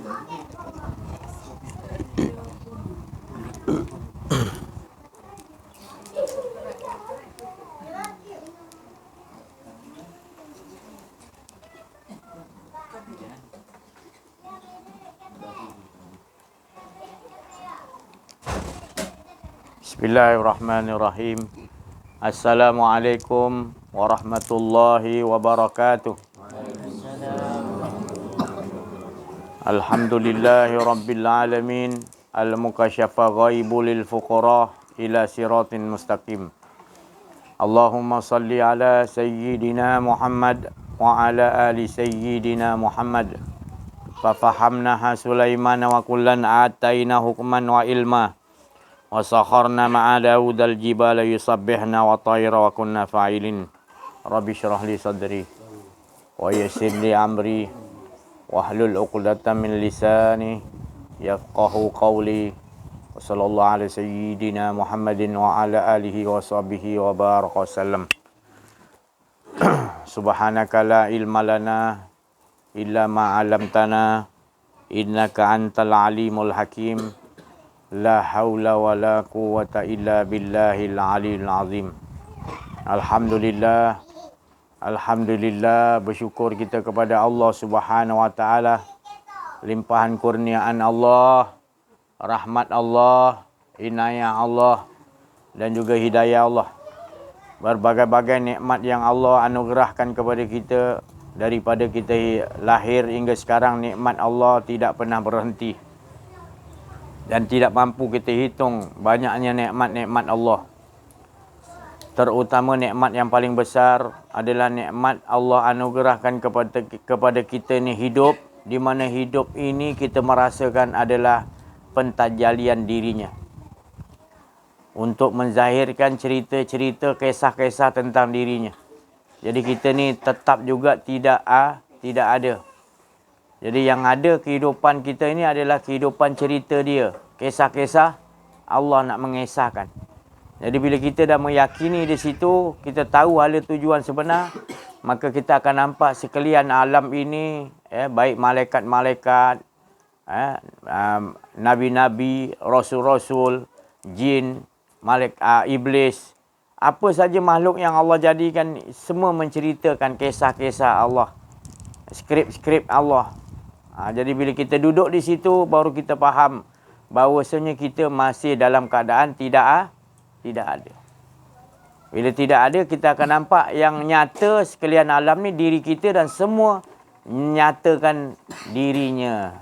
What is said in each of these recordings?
Bismillahirrahmanirrahim. Assalamualaikum warahmatullahi wabarakatuh. Alhamdulillahi rabbil alamin. Al-mukasyafa ghaibu lil fuqara ila siratin mustaqim. Allahumma salli ala sayyidina Muhammad wa ala ali sayyidina Muhammad. Fafahamnaha Sulaiman wa kullan ataina hukman wa ilma. Wa sakharna ma'a Daud al-jibala yusabbihna wa tayra wa kunna fa'ilin. Rabbi syrah li sadri wa yassir li amri wahlul 'uqdatam min lisani yafqahu qawli. Wa sallallahu ala sayyidina Muhammadin wa ala alihi wa sahbihi wa baraka wasallam. Subhanaka la ilma lana illa ma 'allamtana innaka antal alimul hakim. La haula wa la quwwata illa billahil aliyil azim. Alhamdulillah. Alhamdulillah, bersyukur kita kepada Allah Subhanahu wa taala. Limpahan kurniaan Allah, rahmat Allah, inayah Allah dan juga hidayah Allah. Berbagai-bagai nikmat yang Allah anugerahkan kepada kita daripada kita lahir hingga sekarang, nikmat Allah tidak pernah berhenti. Dan tidak mampu kita hitung banyaknya nikmat-nikmat Allah. Terutama nikmat yang paling besar adalah nikmat Allah anugerahkan kepada kita ni hidup, di mana hidup ini kita merasakan adalah pentajalian dirinya. Untuk menzahirkan cerita-cerita, kisah-kisah tentang dirinya. Jadi kita ni tetap juga tidak ada. Jadi yang ada kehidupan kita ini adalah kehidupan cerita dia. Kisah-kisah Allah nak mengisahkan. Jadi bila kita dah meyakini di situ, kita tahu hala tujuan sebenar, maka kita akan nampak sekalian alam ini, baik malaikat-malaikat, nabi-nabi, rasul-rasul, jin, iblis, apa saja makhluk yang Allah jadikan, semua menceritakan kisah-kisah Allah, skrip-skrip Allah. Jadi bila kita duduk di situ, baru kita faham bahawasanya kita masih dalam keadaan tidak ada. Bila tidak ada, kita akan nampak yang nyata sekalian alam ni diri kita, dan semua nyatakan dirinya.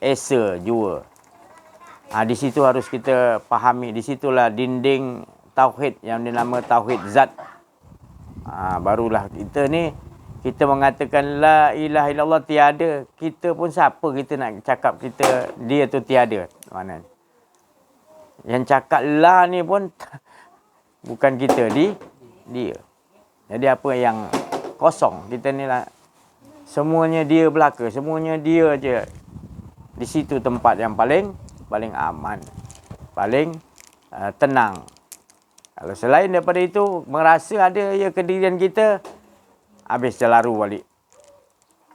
Esa jua. Di situ harus kita fahami. Di situlah dinding tauhid yang dinama tauhid zat. Barulah kita ni, kita mengatakan la ilaha illallah, tiada. Kita pun siapa kita nak cakap dia tu tiada? Mana? Yang cakap la ni pun bukan kita, dia. Jadi apa yang kosong? Kita ni lah, semuanya dia belaka, semuanya dia je. Di situ tempat yang paling aman, paling tenang. Kalau selain daripada itu, merasa ada kedirian kita, habis terlaru balik.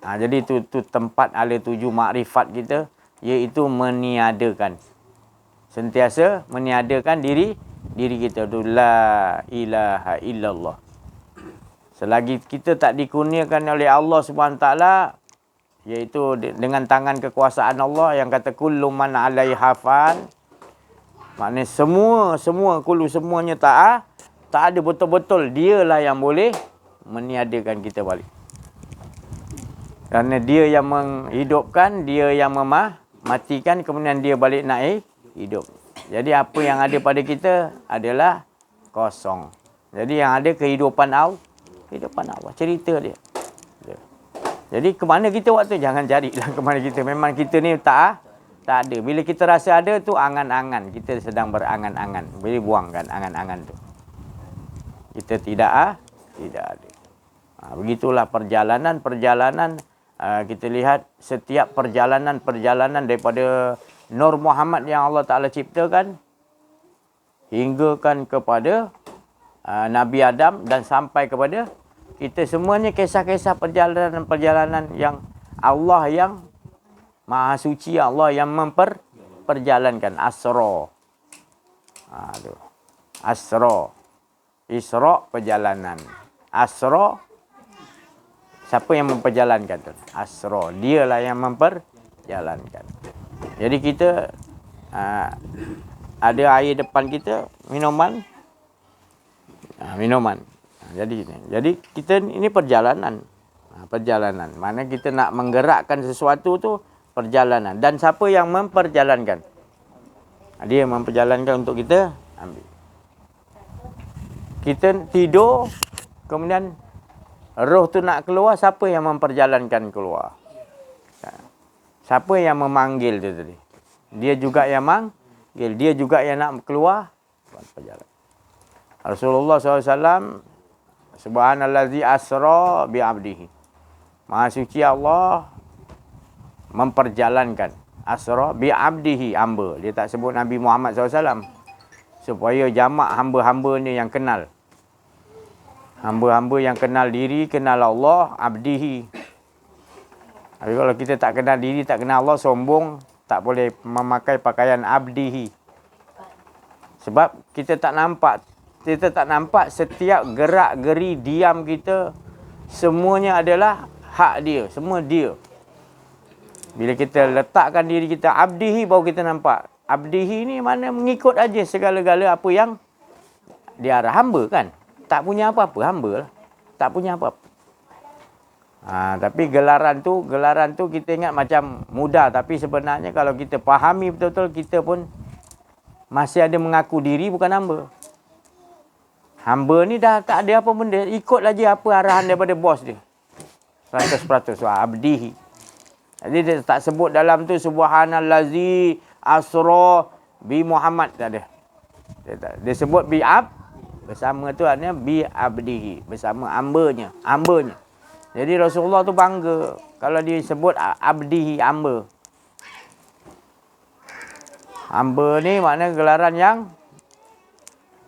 Jadi itu tempat ala tuju makrifat kita, iaitu meniadakan. Sentiasa meniadakan diri kita tu, la ilaha illallah. Selagi kita tak dikurniakan oleh Allah Subhanahu taala, iaitu dengan tangan kekuasaan Allah yang kata kullu man 'alaiha fan, maknanya semuanya tak ada, betul-betul dialah yang boleh meniadakan kita balik. Kerana dia yang menghidupkan, dia yang mematikan, kemudian dia balik naik hidup. Jadi apa yang ada pada kita adalah kosong. Jadi yang ada kehidupan Allah, cerita dia. Jadi ke mana kita waktu, jangan carilah ke mana kita. Memang kita ni tak ada. Bila kita rasa ada tu angan-angan, kita sedang berangan-angan. Boleh buangkan angan-angan tu. Kita tidak ada. Begitulah perjalanan. Kita lihat setiap perjalanan daripada Nur Muhammad yang Allah Ta'ala ciptakan, hinggakan kepada Nabi Adam dan sampai kepada kita, semuanya kisah-kisah perjalanan yang Allah yang Maha suci Allah yang memperjalankan. Asra. Tu. Asra. Isra perjalanan. Asra siapa yang memperjalankan tu? Asra. Dialah yang memperjalankan. Jadi kita ada air depan kita, minuman. Minuman. Jadi kita ini perjalanan. Perjalanan. Mana kita nak menggerakkan sesuatu tu perjalanan. Dan siapa yang memperjalankan? Dia yang memperjalankan untuk kita ambil. Kita tidur, kemudian roh tu nak keluar, siapa yang memperjalankan keluar? Siapa yang memanggil tu tadi? Dia juga yang manggil, dia juga yang nak keluar. Perjalanan. Rasulullah SAW, Subhanallazi asra bi'abdihi. Maha suci Allah memperjalankan. Asra bi'abdihi, hamba. Dia tak sebut Nabi Muhammad SAW. Supaya jamak hamba-hamba ni yang kenal. Hamba-hamba yang kenal diri, kenal Allah, abdihi. Tapi kalau kita tak kenal diri, tak kenal Allah, sombong, tak boleh memakai pakaian abdihi. Sebab kita tak nampak setiap gerak-geri diam kita, semuanya adalah hak dia, semua dia. Bila kita letakkan diri kita abdihi, baru kita nampak. Abdihi ni mana mengikut aja segala-gala apa yang diarah. Hamba kan? Tak punya apa-apa, hamba lah. Tak punya apa-apa. Tapi gelaran tu kita ingat macam mudah. Tapi sebenarnya kalau kita fahami betul-betul, kita pun masih ada mengaku diri bukan hamba. Hamba ni dah tak ada apa benda. Ikut aja apa arahan daripada bos dia. 100%. Abdihi. Jadi dia tak sebut dalam tu Subhanallazi asra bi Muhammad, tak ada. Dia sebut bi bersama tu artinya bi abdihi, bersama hambanya. Jadi Rasulullah tu bangga kalau dia sebut abdihi, hamba. Hamba ni makna gelaran yang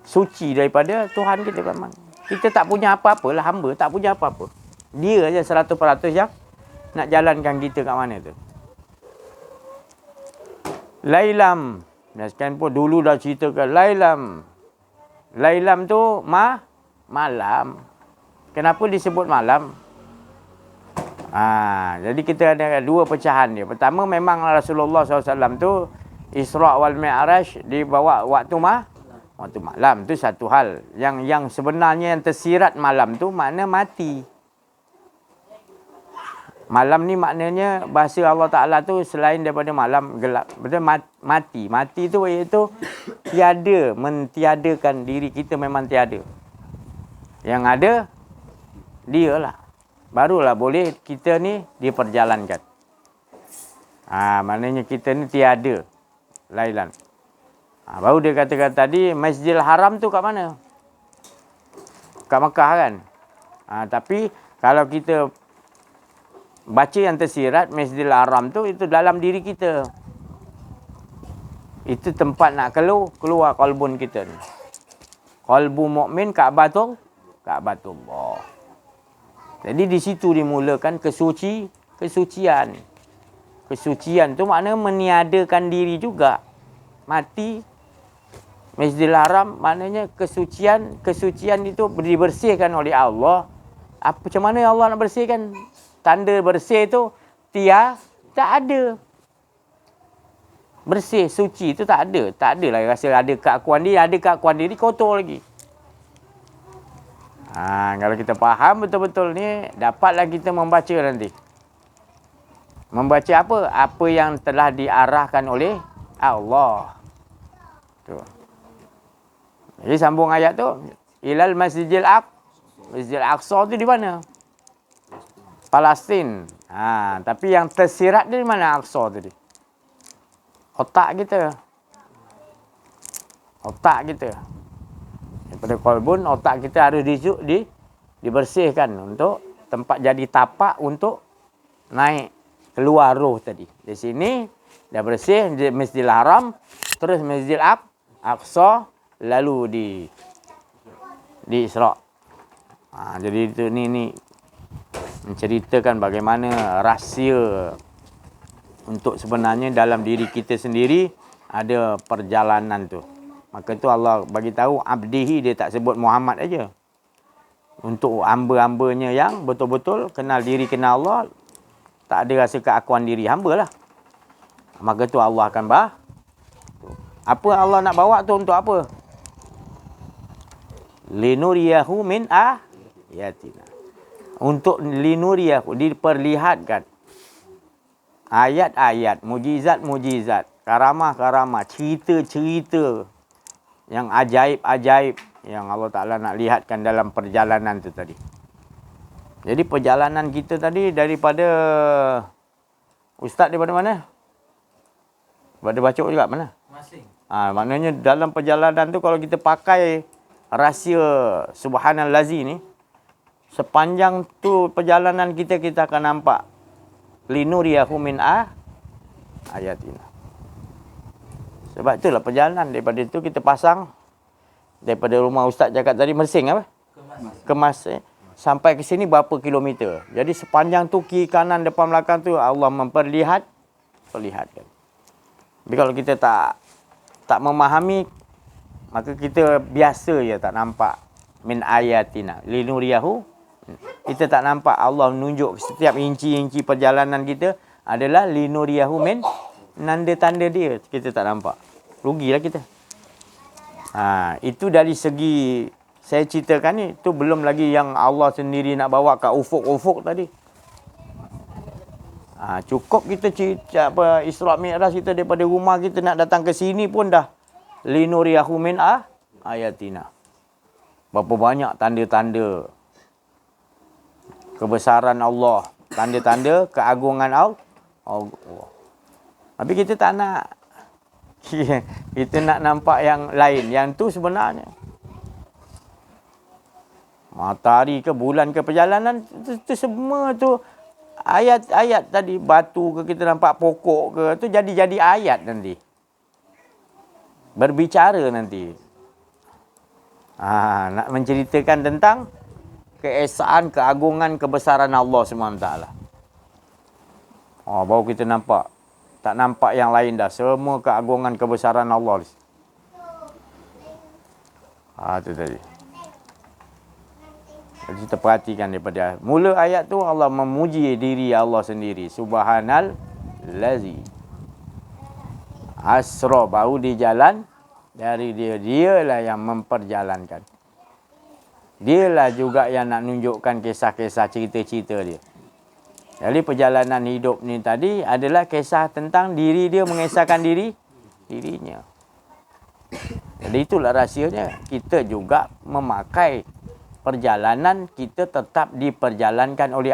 suci daripada Tuhan kita memang. Kita tak punya apa-apa lah, hamba tak punya apa-apa. Dia aja 100% yang nak jalankan kita kat mana tu. Lailam. Sekian pun dulu dah ceritakan. Lailam tu malam. Kenapa disebut malam? Jadi kita ada dua pecahan dia. Pertama memang Rasulullah SAW tu Isra' wal Mi'raj dibawa waktu malam. Tu satu hal. Yang sebenarnya yang tersirat malam tu makna mati. Malam ni maknanya bahasa Allah Ta'ala tu selain daripada malam gelap. Betul, mati. Mati tu iaitu tiada, mentiadakan diri kita memang tiada. Yang ada, dialah. Barulah boleh kita ni diperjalankan. Maknanya kita ni tiada. Lailan. Baru dia katakan tadi, Masjidil Haram tu kat mana? Kat Mekah kan? Tapi kalau kita baca yang tersirat, Masjidil Haram tu itu dalam diri kita. Itu tempat nak keluar qalbun kita ni. Qalbu mukmin Ka'batullah. Jadi di situ dimulakan kesucian. Kesucian tu makna meniadakan diri juga. Mati Masjidil Haram maknanya kesucian itu dibersihkan oleh Allah. Macam mana Allah nak bersihkan? Tanda bersih tu tak ada. Bersih, suci tu tak ada. Tak adalah rasa ada keakuan diri. Ada keakuan diri, kotor lagi. Kalau kita faham betul-betul ni, dapatlah kita membaca nanti. Membaca apa? Apa yang telah diarahkan oleh Allah. Tu. Jadi sambung ayat tu. Ilal Masjidil Aqsa tu di mana? Palestin. Tapi yang tersirat dari mana Aqsa tadi? Otak kita. Daripada qalbun, otak kita harus dibersihkan untuk tempat jadi tapak untuk naik keluar roh tadi. Di sini dah bersih di Masjidil Haram, terus Masjidil Aqsa, lalu di Isra'. Jadi itu ni menceritakan bagaimana rahsia untuk sebenarnya dalam diri kita sendiri ada perjalanan tu. Maka tu Allah bagi tahu abdihi, dia tak sebut Muhammad aja. Untuk hamba-hambanya yang betul-betul kenal diri, kenal Allah, tak ada rasa keakuan diri, hamba lah. Maka tu Allah akan apa Allah nak bawa tu untuk apa? Linuriyahu min ayatina. Untuk linuriyahu, diperlihatkan ayat-ayat, mujizat-mujizat, karamah-karamah, cerita-cerita yang ajaib-ajaib yang Allah Ta'ala nak lihatkan dalam perjalanan tu tadi. Jadi perjalanan kita tadi daripada Ustaz daripada mana? Daripada Bacok juga mana? Masing. Maknanya dalam perjalanan tu kalau kita pakai rahsia Subhanallazi ni, sepanjang tu perjalanan kita akan nampak linuriyahu min ayatina. Sebab itulah perjalanan daripada itu kita pasang daripada rumah Ustaz cakap tadi Mersing apa? Kemas. Sampai ke sini berapa kilometer. Jadi sepanjang tu kiri kanan depan belakang tu Allah perlihatkan. Tapi kalau kita tak memahami, maka kita biasa je tak nampak min ayatina linuriyahu. Kita tak nampak Allah menunjuk setiap inci-inci perjalanan kita adalah linuriyahu min, tanda-tanda dia kita tak nampak. Rugilah kita. Itu dari segi saya ceritakan ni, tu belum lagi yang Allah sendiri nak bawa ke ufuk-ufuk tadi. Cukup kita cerita Isra' Mi'raj kita daripada rumah kita nak datang ke sini pun dah linuriyahu min ayatina. Berapa banyak tanda-tanda kebesaran Allah, tanda-tanda keagungan Allah. Tapi kita tak nak. Kita nak nampak yang lain. Yang tu sebenarnya matahari ke bulan ke perjalanan tu semua tu ayat-ayat tadi. Batu ke kita nampak pokok ke, tu jadi ayat nanti. Berbicara nanti. Nak menceritakan tentang keesaan, keagungan, kebesaran Allah SWT. Baru kita nampak. Tak nampak yang lain dah. Semua keagungan, kebesaran Allah. Itu tadi. Jadi kita perhatikan daripada mula ayat tu Allah memuji diri Allah sendiri. Subhanallazi asra, baru di jalan dari dia. Dialah yang memperjalankan. Dialah juga yang nak nunjukkan kisah-kisah, cerita-cerita dia. Jadi perjalanan hidup ni tadi adalah kisah tentang diri dia, mengesahkan dirinya. Jadi itulah rahsianya. Kita juga memakai perjalanan, kita tetap diperjalankan oleh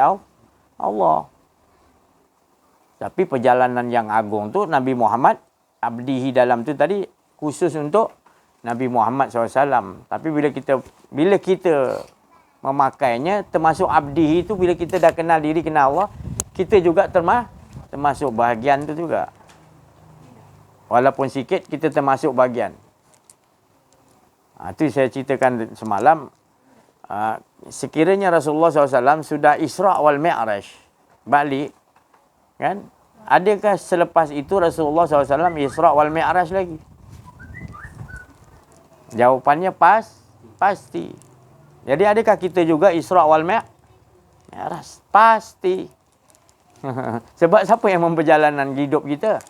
Allah. Tapi perjalanan yang agung tu Nabi Muhammad, abdihi dalam tu tadi, khusus untuk Nabi Muhammad SAW. Tapi bila kita memakainya, termasuk abdihi itu, bila kita dah kenal diri, kenal Allah, kita juga termasuk bahagian tu juga. Walaupun sikit, kita termasuk bahagian. Itu saya ceritakan semalam. Sekiranya Rasulullah SAW sudah Isra' wal Mi'raj, balik, kan? Adakah selepas itu Rasulullah SAW Isra' wal Mi'raj lagi? Jawapannya pasti. Jadi adakah kita juga Isra' wal Mi'raj? Pasti. Sebab siapa yang memperjalanan hidup kita?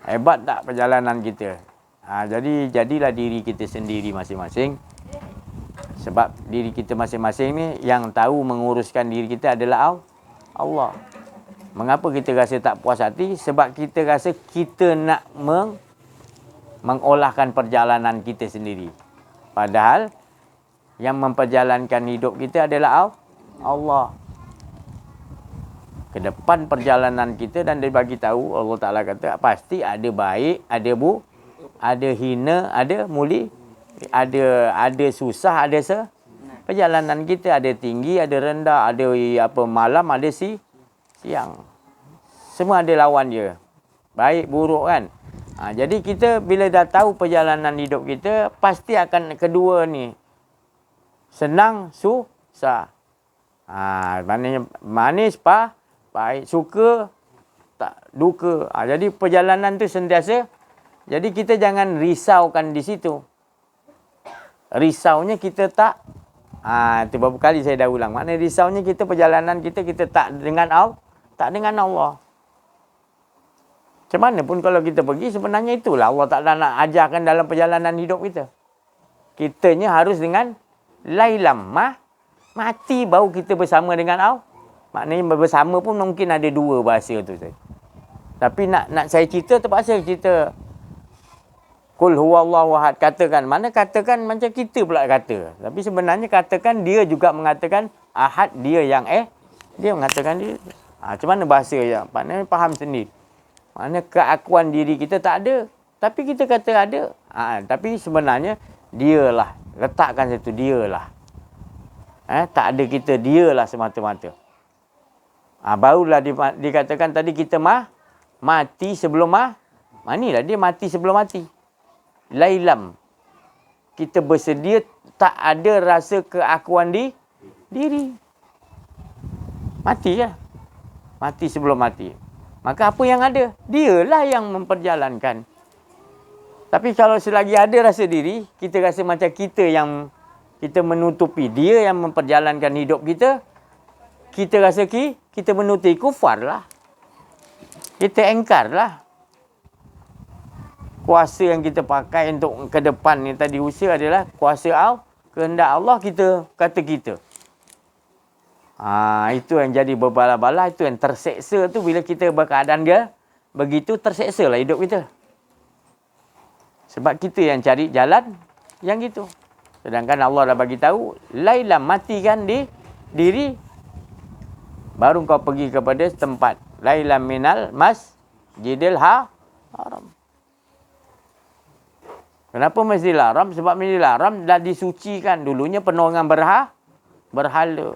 Hebat tak perjalanan kita? Jadi jadilah diri kita sendiri masing-masing. Sebab diri kita masing-masing ni yang tahu menguruskan diri kita adalah Allah. Mengapa kita rasa tak puas hati? Sebab kita rasa kita nak mengolahkan perjalanan kita sendiri. Padahal yang memperjalankan hidup kita adalah Allah. Ke depan perjalanan kita, dan dia bagi tahu, Allah Ta'ala kata pasti ada baik, ada hina, ada muli, ada susah, ada perjalanan kita ada tinggi, ada rendah, ada malam, ada siang. Semua ada lawan dia. Baik, buruk kan. Jadi kita bila dah tahu perjalanan hidup kita, pasti akan kedua ni senang, susah. Maknanya manis, pahit, suka, tak duka. Jadi perjalanan tu sentiasa. Jadi kita jangan risaukan di situ. Risaunya kita tak. Itu beberapa kali saya dah ulang. Maknanya risaunya kita perjalanan kita tak dengan Allah. Tak dengan Allah. Macam mana pun kalau kita pergi, sebenarnya itulah Allah Ta'ala nak ajarkan dalam perjalanan hidup kita. Kitanya harus dengan lailam. Mati baru kita bersama dengan Allah. Maknanya bersama pun mungkin ada dua bahasa tu. Tapi nak saya cerita, terpaksa cerita. Qul huwallahu ahad. Katakan. Mana katakan macam kita pula kata. Tapi sebenarnya katakan dia juga mengatakan ahad, dia yang dia mengatakan dia. Macam mana bahasa yang maknanya faham sendiri. Maknanya keakuan diri kita tak ada. Tapi kita kata ada. Tapi sebenarnya dialah. Letakkan situ, dialah. Tak ada kita, dialah semata-mata. Barulah dikatakan tadi kita mati sebelum inilah dia mati sebelum mati. Lailam. Kita bersedia, tak ada rasa keakuan diri. Mati ya. Mati sebelum mati. Maka apa yang ada? Dialah yang memperjalankan. Tapi kalau selagi ada rasa diri, kita rasa macam kita menutupi. Dia yang memperjalankan hidup kita. Kita rasa kita menutupi, kufar lah. Kita engkar lah. Kuasa yang kita pakai untuk ke depan ni tadi usaha adalah kuasa Allah. Kehendak Allah kita kata kita. Itu yang jadi berbala-bala, itu yang terseksa tu bila kita berkeadaan dia begitu, terseksa lah hidup kita. Sebab kita yang cari jalan yang gitu. Sedangkan Allah dah bagi tahu, lailam, matikan diri baru kau pergi kepada tempat. Lailam minal masjidil haram. Kenapa Masjidil Haram? Sebab Masjidil Haram dah disucikan. Dulunya penuh dengan berhala.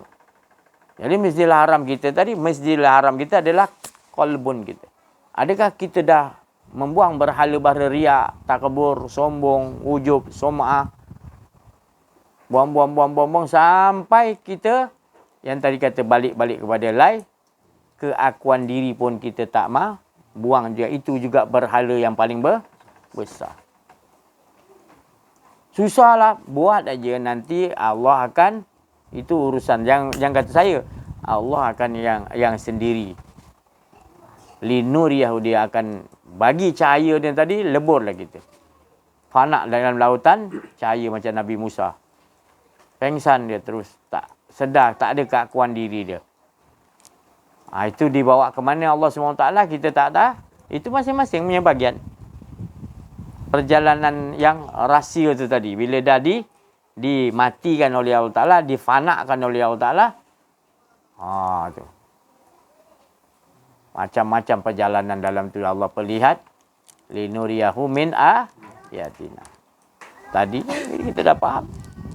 Jadi Masjidil Haram kita tadi, Masjidil Haram kita adalah qalbun kita. Adakah kita dah membuang berhala-berhala riak, takabur, sombong, ujub, som'ah. Buang sampai kita yang tadi kata balik-balik kepada keakuan diri pun kita tak buang juga. Itu juga berhala yang paling besar. Susahlah, buat aja, nanti Allah akan, itu urusan. Jangan kata saya, Allah akan yang sendiri. Linuriyahu, dia akan bagi cahaya dia tadi, leburlah kita. Fana dalam lautan, cahaya macam Nabi Musa. Pengsan dia terus, tak sedar, tak ada keakuan diri dia. Itu dibawa ke mana Allah SWT, kita tak tahu. Itu masing-masing punya bagian. Perjalanan yang rahsia tu tadi, bila dah dimatikan oleh Allah Ta'ala, difanakkan oleh Allah Ta'ala, tu. Macam-macam perjalanan dalam tu Allah perlihat. Linuriyahu min ayatina. Tadi kita dah faham.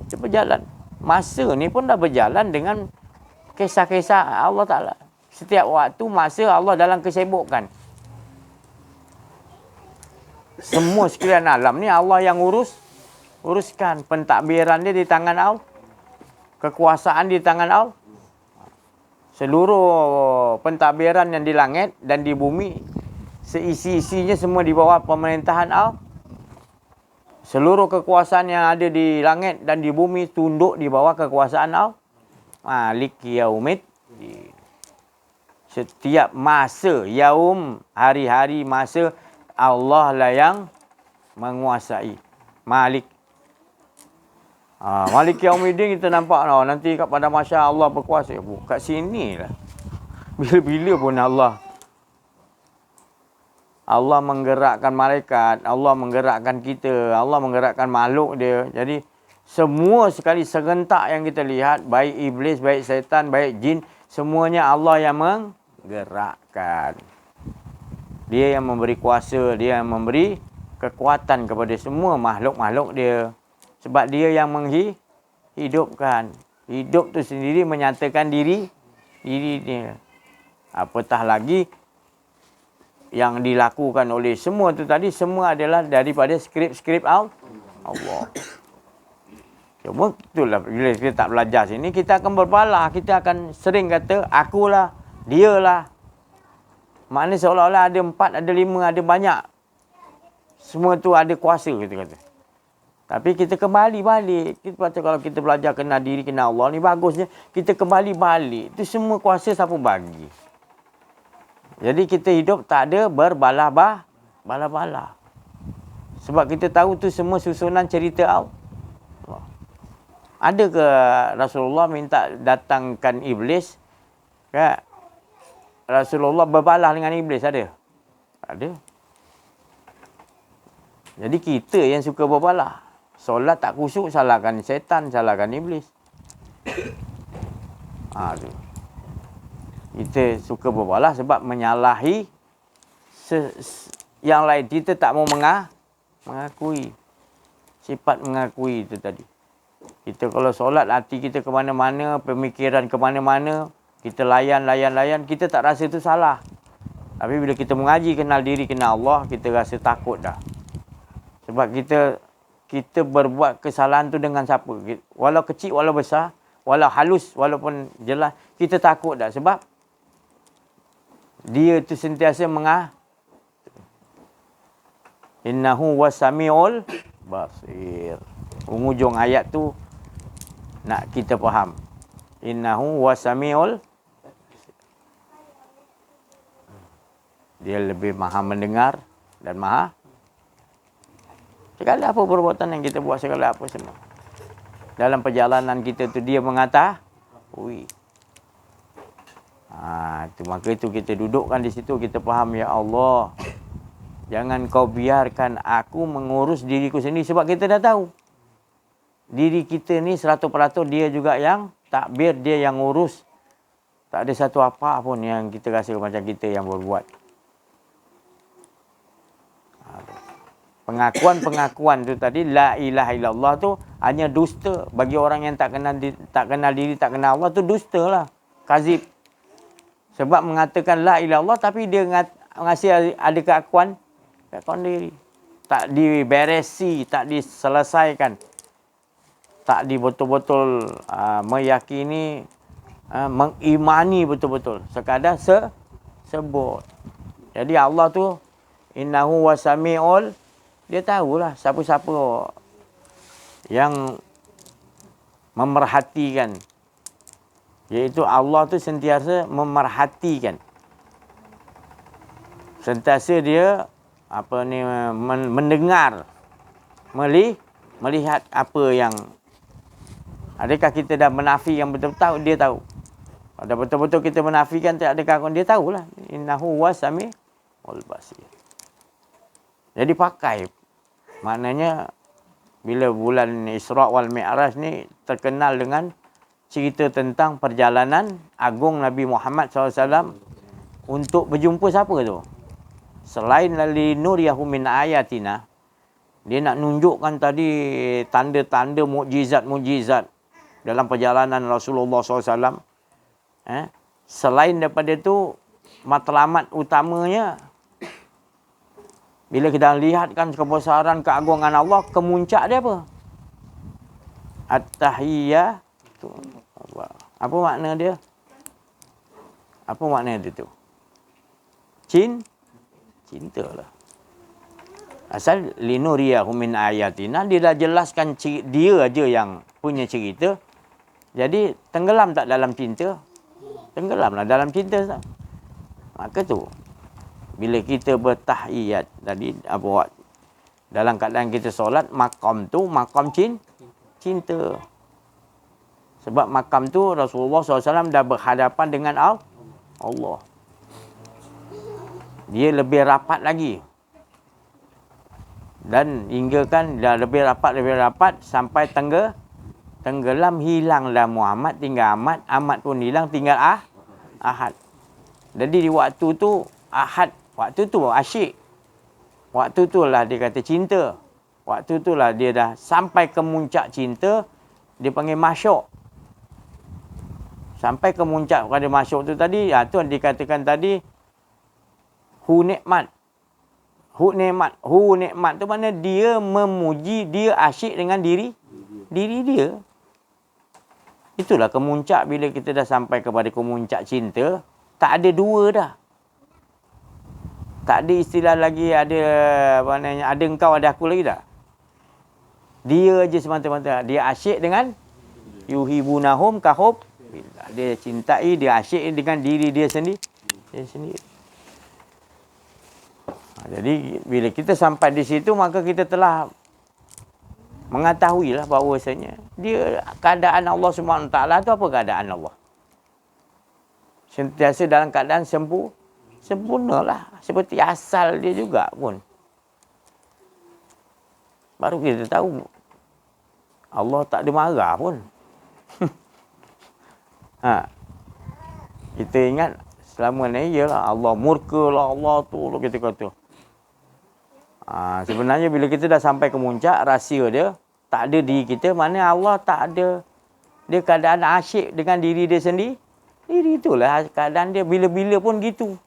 Kita berjalan. Masa ni pun dah berjalan dengan kisah-kisah Allah Ta'ala. Setiap waktu, masa Allah dalam kesibukan. Semua sekalian alam ni Allah yang uruskan. Pentadbiran dia di tangan Allah. Kekuasaan di tangan Allah. Seluruh pentadbiran yang di langit dan di bumi, seisi-isinya semua di bawah pemerintahan Allah. Seluruh kekuasaan yang ada di langit dan di bumi tunduk di bawah kekuasaan Allah. Malik yaumid. Setiap masa, yaum, hari-hari, masa, Allah lah yang menguasai. Malik. Malik Yaumiddin kita nampak nanti pada masa Allah berkuasa. Kat sini lah. Bila-bila pun Allah menggerakkan malaikat, Allah menggerakkan kita, Allah menggerakkan makhluk dia. Jadi semua sekali serentak yang kita lihat, baik iblis, baik syaitan, baik jin, semuanya Allah yang menggerakkan. Dia yang memberi kuasa, dia yang memberi kekuatan kepada semua makhluk-makhluk dia. Sebab dia yang menghidupkan. Hidup tu sendiri menyatakan diri dia. Apatah lagi yang dilakukan oleh semua tu tadi, semua adalah daripada skrip-skrip Allah. Cuma itulah bila kita tak belajar sini, kita akan berbalah. Kita akan sering kata, akulah, dialah. Maknanya seolah-olah ada 4, ada 5, ada banyak. Semua tu ada kuasa, kita kata. Tapi kita kembali balik. Kita kata kalau kita belajar kenal diri, kenal Allah ni bagusnya. Kita kembali balik. Itu semua kuasa siapa bagi. Jadi kita hidup tak ada berbalah-balah. Sebab kita tahu tu semua susunan cerita Allah. Ada ke Rasulullah minta datangkan iblis? Kan? Rasulullah berbalah dengan iblis, ada? Ada. Jadi kita yang suka berbalah. Solat tak khusyuk, salahkan setan, salahkan iblis. Tu. Kita suka berbalah sebab menyalahi yang lain. Kita tak mau mengakui. Sifat mengakui itu tadi. Kita kalau solat, hati kita ke mana-mana, pemikiran ke mana-mana, kita layan, kita tak rasa itu salah. Tapi bila kita mengaji, kenal diri, kenal Allah, kita rasa takut dah. Sebab kita berbuat kesalahan tu dengan siapa? Walau kecil, walau besar, walau halus, walaupun jelas, kita takut dah. Sebab dia tu sentiasa innahu wasami'ul basir. Hujung ayat tu nak kita faham. Innahu wasami'ul, dia lebih maha mendengar dan maha segala apa perbuatan yang kita buat, segala apa semua. Dalam perjalanan kita tu dia mengetahui. Maka itu kita dudukkan di situ, kita faham, ya Allah, jangan kau biarkan aku mengurus diriku sendiri. Sebab kita dah tahu diri kita ni 100% dia juga yang takbir, dia yang urus. Tak ada satu apa pun yang kita rasa macam kita yang berbuat. Pengakuan tu tadi, la ilaha illallah tu hanya dusta. Bagi orang yang tak kenal diri, tak kenal Allah tu dusta lah. Kazib. Sebab mengatakan la ilaha illallah tapi dia ngasih ada keakuan diri. Tak diberesi, tak diselesaikan. Tak betul-betul meyakini, mengimani betul-betul. Sekadar sebut. Jadi Allah tu innahu wasami'ul, dia tahulah siapa-siapa yang memerhatikan. Iaitu Allah tu sentiasa memerhatikan. Sentiasa dia mendengar, melihat apa yang, adakah kita dah menafi yang betul-betul, dia tahu. Kalau betul-betul kita menafikan, tak ada keakuan, dia tahulah. Innahu wasami'ul basir. Jadi pakai. Maknanya bila bulan Isra' wal Mi'raj ni terkenal dengan cerita tentang perjalanan agung Nabi Muhammad SAW untuk berjumpa siapa tu? Selain lali nuriyahu min ayatina, dia nak nunjukkan tadi tanda-tanda mukjizat-mukjizat dalam perjalanan Rasulullah SAW. Selain daripada itu, matlamat utamanya, bila kita lihatkan kebesaran, keagungan Allah, kemuncak dia apa? At-tahiyyatu. Apa makna dia? Apa makna dia tu? Cintalah. Asal linuriyahu min ayatina, dia dah jelaskan dia aja yang punya cerita. Jadi tenggelam tak dalam cinta? Tenggelamlah dalam cinta. Maka tu bila kita bertahiyat tadi, buat dalam keadaan kita solat, makam tu makam cinta. Sebab makam tu Rasulullah SAW dah berhadapan dengan Allah. Dia lebih rapat lagi. Dan hingga kan dah lebih rapat sampai tenggelam, hilanglah Muhammad, tinggal Ahmad. Ahmad pun hilang, tinggal Ahad. Jadi di waktu tu Ahad, waktu tu asyik. Waktu tu lah dia kata cinta. Waktu tu lah dia dah sampai ke muncak cinta. Dia panggil masyuk. Sampai ke muncak pada masyuk tu tadi, tu yang dikatakan tadi, hu nikmat. Hu nikmat tu mana dia memuji, dia asyik dengan diri diri dia. Itulah kemuncak bila kita dah sampai kepada kemuncak cinta, tak ada dua dah. Tak ada istilah lagi ada apa namanya, ada engkau ada aku lagi tak? Dia aja semata-mata. Dia asyik dengan yuhibunahum kahub. Dia cintai, dia asyik dengan diri dia sendiri. Jadi bila kita sampai di situ, maka kita telah mengetahuilah bahawasanya dia keadaan Allah SWT tu apa keadaan Allah. Sentiasa dalam keadaan sempurnalah. Seperti asal dia juga pun. Baru kita tahu Allah tak ada marah pun. Kita ingat selama ni ialah Allah murka lah, Allah tu lah kita kata. Sebenarnya bila kita dah sampai ke muncak, rahsia dia tak ada diri kita, mana Allah tak ada. Dia keadaan asyik dengan diri dia sendiri. Diri itulah keadaan dia bila-bila pun gitu.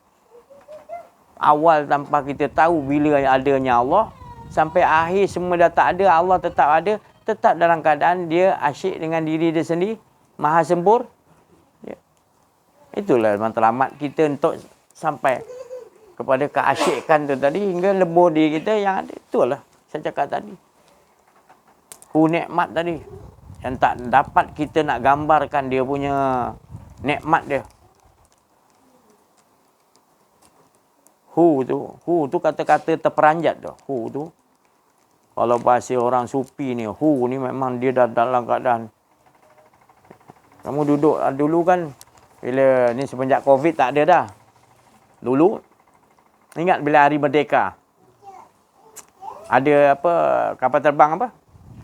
Awal tanpa kita tahu bila adanya Allah, sampai akhir semua dah tak ada, Allah tetap ada, tetap dalam keadaan dia asyik dengan diri dia sendiri, maha sempurna. Itulah matlamat kita untuk sampai kepada keasyikan tu tadi, hingga lebur diri kita yang ada. Itulah saya cakap tadi. Nikmat tadi. Yang tak dapat kita nak gambarkan dia punya nikmat dia. Hu tu kata-kata terperanjat tu. Hu tu. Kalau bahasa orang sufi ni, hu ni memang dia dah dalam keadaan. Kamu duduk dulu kan, bila ni semenjak Covid tak ada dah. Dulu, ingat bila hari merdeka, ada apa, kapal terbang apa?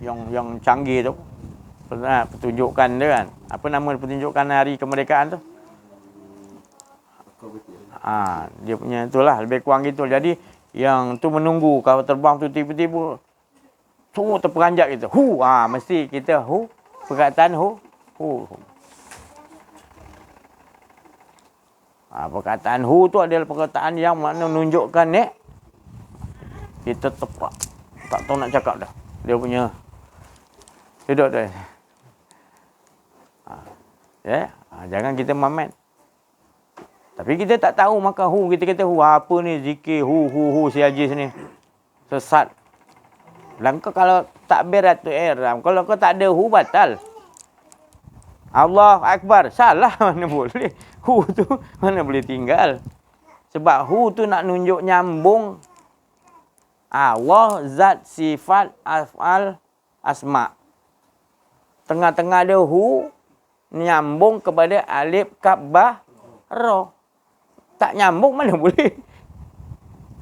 Yang canggih tu. Pertunjukan dia kan. Apa nama pertunjukan hari kemerdekaan tu? Dia punya itulah, lebih kurang gitu. Jadi, yang tu menunggu kapal terbang tu tiba-tiba semua terperanjat gitu. Mesti kita perkataan perkataan tu adalah perkataan yang mana menunjukkan kita tepat. Tak tahu nak cakap dah. Dia punya duduk dah. Jangan kita mamat. Tapi kita tak tahu, maka kita kata apa ni zikir siajis ni. Sesat. Langkah kalau takbiratul ihram, kalau kau tak ada batal. Allah Akbar, salah mana boleh. Tu mana boleh tinggal. Sebab tu nak nunjuk nyambung Allah, zat, sifat, af'al, asma. Tengah-tengah ada nyambung kepada alif, kaf, ba, ra. Tak nyambung mana boleh.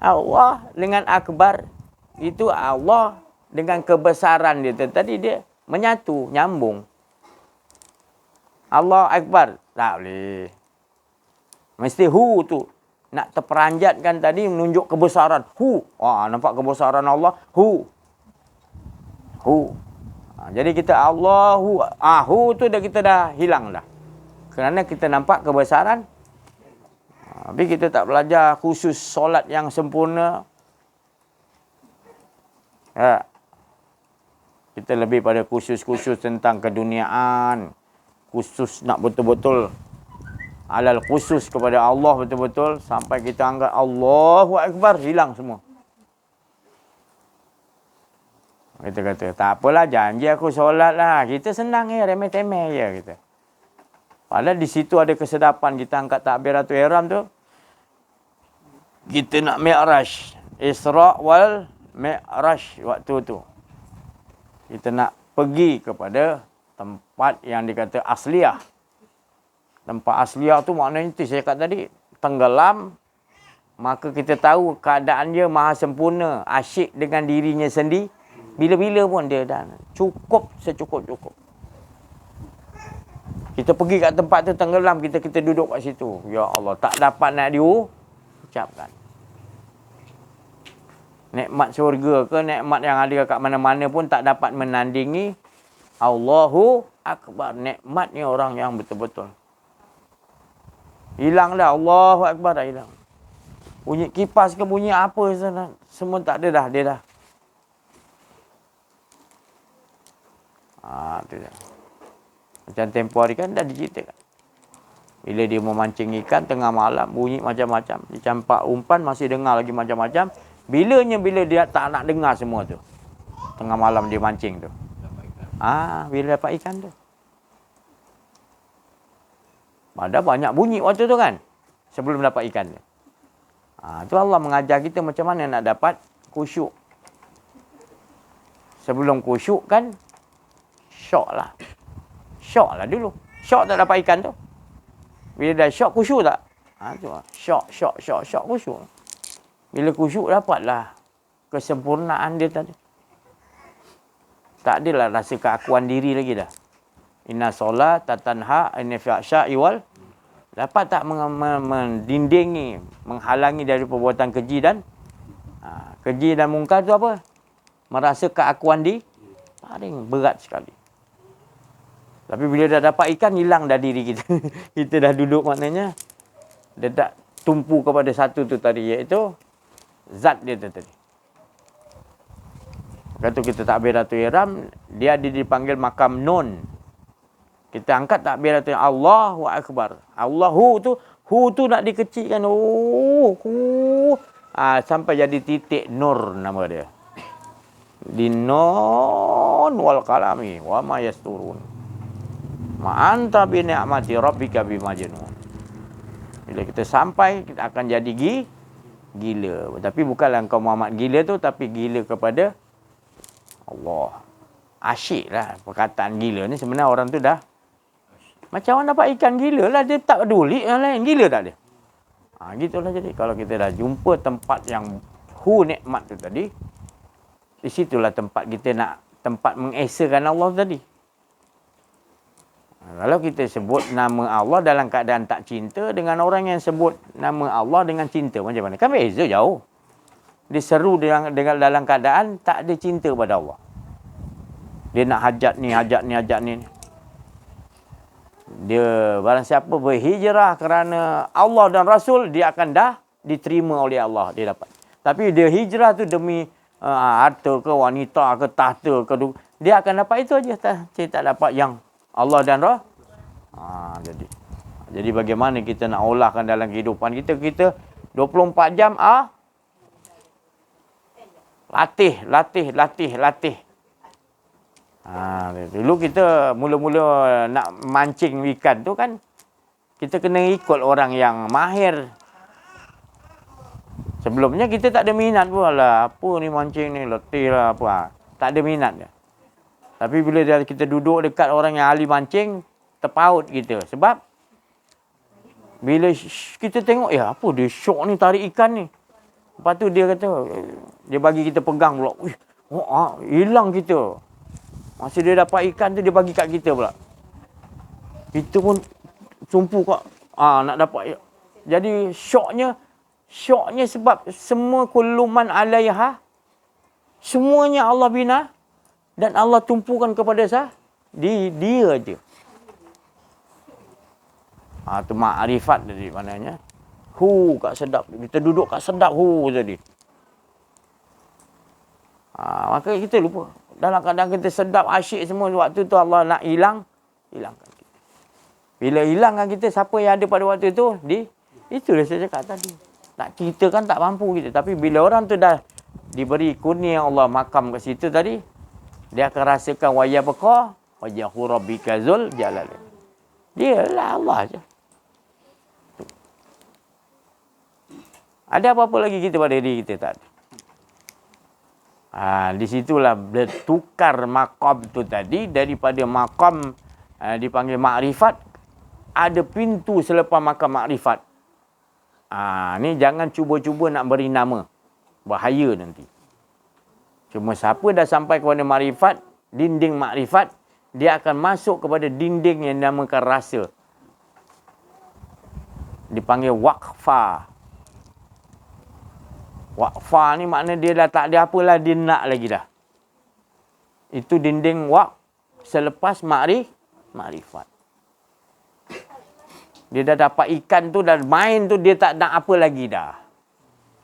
Allah dengan akbar. Itu Allah dengan kebesaran dia. Tadi dia menyatu, nyambung. Allah Akbar. Tak boleh. Mesti tu. Nak terperanjatkan tadi menunjuk kebesaran. Nampak kebesaran Allah. Jadi kita Allahu. Tu dah kita dah hilang dah. Kerana kita nampak kebesaran. Tapi kita tak belajar khusus solat yang sempurna. Kita lebih pada khusus-khusus tentang keduniaan. Khusus nak betul-betul alal khusus kepada Allah betul-betul. Sampai kita anggap Allahu Akbar, hilang semua. Kita kata, tak apalah, janji aku solat lah. Kita senang remeh-temeh je kita. Padahal di situ ada kesedapan. Kita angkat takbiratul ihram tu. Kita nak mi'raj. Isra' wal mi'raj waktu tu. Kita nak pergi kepada tempat yang dikata asliyah. Tempat asliyah tu maknanya itu saya cakap tadi. Tenggelam. Maka kita tahu keadaan dia maha sempurna. Asyik dengan dirinya sendiri. Bila-bila pun dia dah cukup secukup-cukup. Kita pergi kat tempat tu tenggelam. Kita duduk kat situ. Ya Allah. Tak dapat nak diucapkan. Nikmat syurga ke, nikmat yang ada kat mana-mana pun tak dapat menandingi Allahu Akbar. Nikmatnya orang yang betul-betul. Hilang dah. Allahu Akbar dah hilang. Bunyi kipas ke bunyi apa semua tak ada dah. Dia dah. Tu je. Macam tempoh hari kan dah diceritakan. Bila dia memancing ikan tengah malam, bunyi macam-macam. Dia campak umpan, masih dengar lagi macam-macam. Bila dia tak nak dengar semua tu. Tengah malam dia mancing tu. Bila dapat ikan tu. Padahal banyak bunyi waktu tu kan. Sebelum dapat ikan tu. Tu Allah mengajar kita macam mana nak dapat khusyuk. Sebelum khusyuk kan, syok lah. Syok lah dulu. Syok tak dapat ikan tu. Bila dah syok, khusyuk tak? Tu lah. Syok, khusyuk. Bila khusyuk, dapatlah kesempurnaan dia tadi. Tak adalah rasa keakuan diri lagi dah. Inna solat tatanha anil fahsya'i wal. Dapat tak mendindingi, menghalangi dari perbuatan keji dan keji dan mungkar tu apa? Merasa keakuan diri paling berat sekali. Tapi bila dah dapat ikan, hilang dah diri kita. Kita dah duduk maknanya, dia tak tumpu kepada satu tu tadi, iaitu zat dia tu tadi. Kata kita takbiratul ihram, dia dipanggil makam nun. Kita angkat takbiratul Allahu Akbar. Allahu tu, hu tu nak dikecilkan. Sampai jadi titik nur nama dia. Di nun wal qalami wa ma yasturun. Ma anta bi ni'mati rabbika bimajnun. Bila kita sampai, kita akan jadi gila. Tapi bukanlah engkau Muhammad gila tu, tapi gila kepada Allah. Asyik lah perkataan gila ni. Sebenarnya orang tu dah macam orang dapat ikan gila lah. Dia tak peduli yang lain. Gila tak dia? Gitulah jadi. Kalau kita dah jumpa tempat yang nikmat tu tadi, di situlah tempat kita nak tempat mengesakan Allah tadi. Kalau kita sebut nama Allah dalam keadaan tak cinta dengan orang yang sebut nama Allah dengan cinta, macam mana? Kan beza jauh. Dia seru dalam keadaan tak ada cinta pada Allah. Dia nak hajat ni. Dia barang siapa berhijrah kerana Allah dan Rasul, dia akan dah diterima oleh Allah, dia dapat. Tapi dia hijrah tu demi harta ke, wanita ke, tahta ke, dia akan dapat itu aja. Dia tak dapat yang Allah dan Rasul. Jadi bagaimana kita nak olahkan dalam kehidupan kita? Kita 24 jam latih. Dulu kita mula-mula nak mancing ikan tu kan, kita kena ikut orang yang mahir. Sebelumnya kita tak ada minat pun lah. Apa ni mancing ni, letih lah apa. Tak ada minat dia. Tapi bila kita duduk dekat orang yang ahli mancing, terpaut kita. Sebab bila kita tengok, apa dia syok ni tarik ikan ni. Lepas tu dia kata, dia bagi kita pegang pula. Hilang kita. Masa dia dapat ikan tu, dia bagi kat kita pula. Kita pun sumpu kat, nak dapat. Jadi syoknya sebab semua kuluman alaiha, semuanya Allah bina. Dan Allah tumpukan kepada dia aja. Tu makrifat tadi maknanya. Kat sedap. Kita duduk kat sedap tadi. Maka kita lupa. Dalam keadaan kita sedap, asyik semua, waktu tu Allah nak hilangkan kita. Bila hilangkan kita, siapa yang ada pada waktu tu? Itulah saya cakap tadi. Nak kita kan tak mampu kita. Tapi bila orang tu dah diberi kurnia Allah makam kat situ tadi, dia akan rasakan wayabqa wajhu rabbika zul jalal. Dia lah Allah je. Ada apa-apa lagi kita pada diri kita tak ada. Di situlah bertukar maqam tu tadi, daripada maqam dipanggil makrifat, ada pintu selepas maqam makrifat. Ni jangan cuba-cuba nak beri nama. Bahaya nanti. Cuma siapa dah sampai kepada makrifat, dinding makrifat, dia akan masuk kepada dinding yang dinamakan rasa. Dipanggil waqfa. Waqfa ni makna dia dah tak ada apalah dia nak lagi dah. Itu dinding selepas makrifat. Dia dah dapat ikan tu, dan main tu dia tak nak apa lagi dah.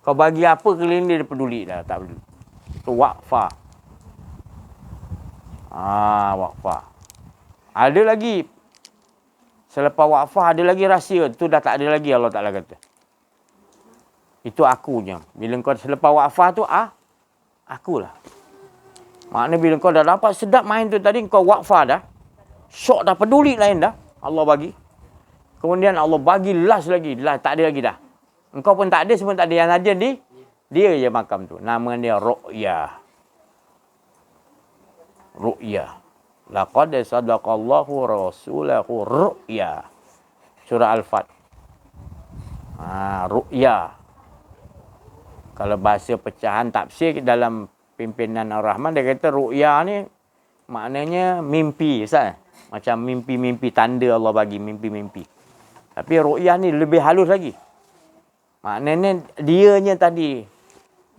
Kau bagi apa keliling dia peduli dah, tak peduli. Itu waqfa. Waqfah. Ada lagi. Selepas waqfah ada lagi rahsia. Tu dah tak ada lagi Allah Ta'ala kata. Itu akunya. Bila kau selepas waqfah tu, akulah. Maknanya bila kau dah dapat sedap main tu tadi, kau waqfah dah. Syok dah, peduli lain dah. Allah bagi. Kemudian Allah bagi last lagi. Tak ada lagi dah. Engkau pun tak ada, semua tak ada. Yang ada dia je makam tu. Nama dia Ru'yah. Ru'yah. Laqad sadaqallahu rasulahu ru'yah. Surah Al-Fat. Ru'yah. Kalau bahasa pecahan tafsir dalam pimpinan Ar-Rahman, dia kata ru'yah ni maknanya mimpi. Ustaz? Macam mimpi-mimpi tanda Allah bagi, mimpi-mimpi. Tapi ru'yah ni lebih halus lagi. Maknanya dianya tadi.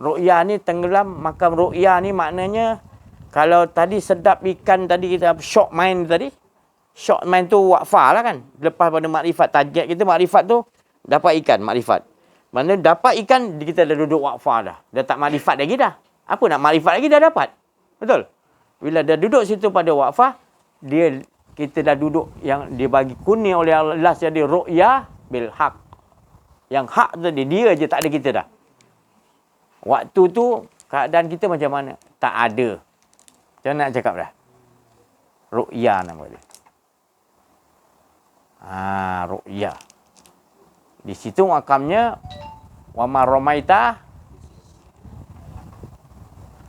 Ru'yah ni tenggelam, makam ru'yah ni maknanya kalau tadi sedap ikan tadi kita syok main tadi. Syok main tu waqfah lah kan. Lepas pada makrifat. Target kita makrifat tu dapat ikan makrifat. Mana dapat ikan kita dah duduk waqfah dah. Dah tak makrifat lagi dah. Apa nak makrifat lagi dah dapat. Betul? Bila dah duduk situ pada waqfah, kita dah duduk yang dia bagi kuning oleh Allah jadi ru'yah bil haq. Yang hak tadi dia je, tak ada kita dah. Waktu tu keadaan kita macam mana? Tak ada. Macam nak cakap dah. Ru'yah nama dia. Ru'yah. Di situ makamnya wa ma ramaita.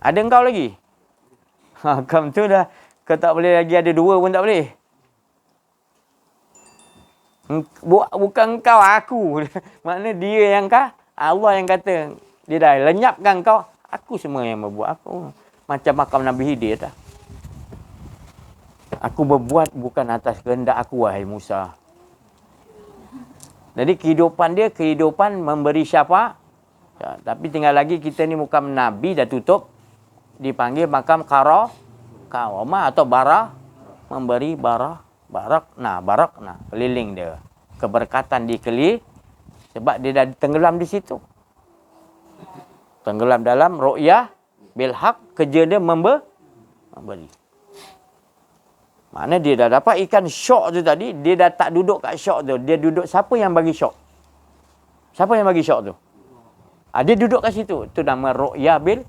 Ada engkau lagi? Makam tu dah kau tak boleh lagi ada dua pun tak boleh. Bukan engkau, aku. Maknanya dia yang Allah yang kata dia dah lenyapkan kau. Aku semua yang membuat aku. Macam makam Nabi Hidir dah. Aku berbuat bukan atas kehendak aku, wahai Musa. Jadi kehidupan dia, kehidupan memberi syafaat. Tapi tinggal lagi kita ni makam Nabi dah tutup. Dipanggil makam Karamah atau Barah. Memberi barakna. Keliling dia. Keberkatan dikeliling. Sebab dia dah tenggelam di situ. Tenggelam dalam ru'yah bil haq, kerja dia memberi. Maknanya dia dah dapat ikan syok tu tadi, dia dah tak duduk kat syok tu. Dia duduk, siapa yang bagi syok? Siapa yang bagi syok tu? Dia duduk kat situ. Itu nama ru'yah bil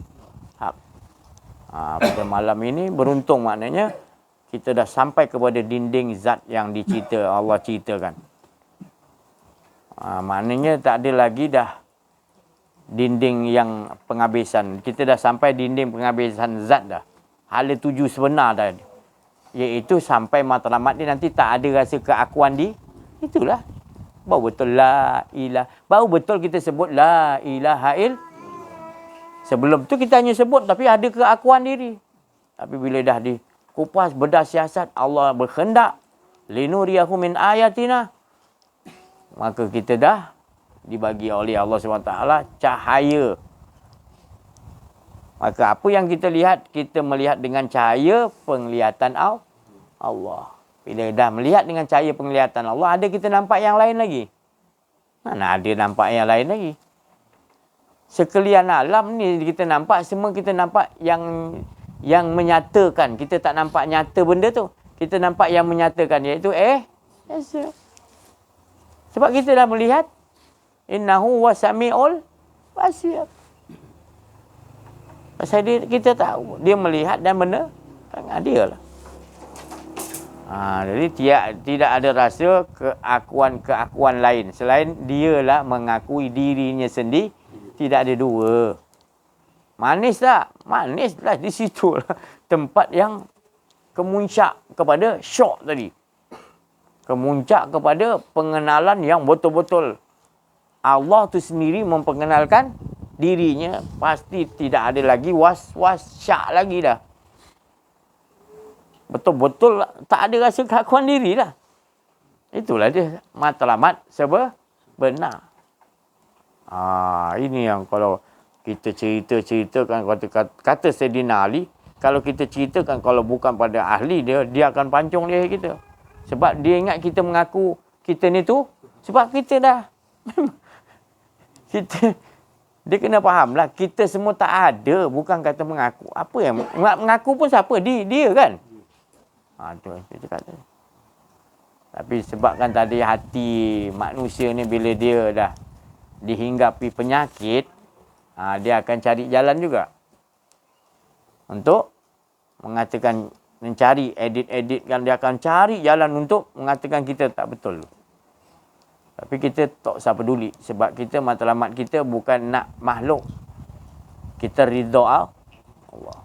haq. Pada malam ini beruntung maknanya kita dah sampai kepada dinding zat yang dicerita, Allah ceritakan. Maknanya tak ada lagi dah dinding yang penghabisan. Kita dah sampai dinding penghabisan zat dah. Hala tuju sebenar dah. Iaitu sampai matlamat dia nanti tak ada rasa keakuan itulah. Baru betul la ilah. Baru betul kita sebut la ilaha il. Sebelum tu kita hanya sebut tapi ada keakuan diri. Tapi bila dah dikupas bedah siasat, Allah berkehendak linuriyahu min ayatina. Maka kita dah dibagi oleh Allah SWT cahaya. Maka apa yang kita lihat, kita melihat dengan cahaya penglihatan Allah. Bila dah melihat dengan cahaya penglihatan Allah, ada kita nampak yang lain lagi? Mana ada nampak yang lain lagi? Sekalian alam ni kita nampak, semua kita nampak yang menyatakan. Kita tak nampak nyata benda tu. Kita nampak yang menyatakan, iaitu sebab kita dah melihat innahu wasami'ul basir. Pasal kita tahu dia melihat dan benar dia lah. Jadi tidak ada rasa keakuan lain selain dialah mengakui dirinya sendiri. Tidak ada dua. Manis tak? Manis lah di situ lah. Tempat yang kemuncak kepada syok tadi. Kemuncak kepada pengenalan yang betul-betul Allah tu sendiri memperkenalkan dirinya. Pasti tidak ada lagi was-was syak lagi dah. Betul-betul tak ada rasa keakuan diri lah. Itulah dia matlamat sebenar. Ini yang kalau kita ceritakan kata Sayyidina Ali, kalau kita ceritakan kalau bukan pada ahli dia akan pancung leher kita. Sebab dia ingat kita mengaku kita ni tu sebab kita dah Dia kena faham lah, kita semua tak ada, bukan kata mengaku. Apa yang mengaku pun siapa? Dia kan? Tu kita kata. Tapi sebabkan tadi hati manusia ni bila dia dah dihinggapi penyakit, dia akan cari jalan juga. Untuk mengatakan, mencari, edit kan, dia akan cari jalan untuk mengatakan kita tak betul. Tapi kita tak usah peduli. Sebab kita, matlamat kita bukan nak makhluk. Kita ridha Allah.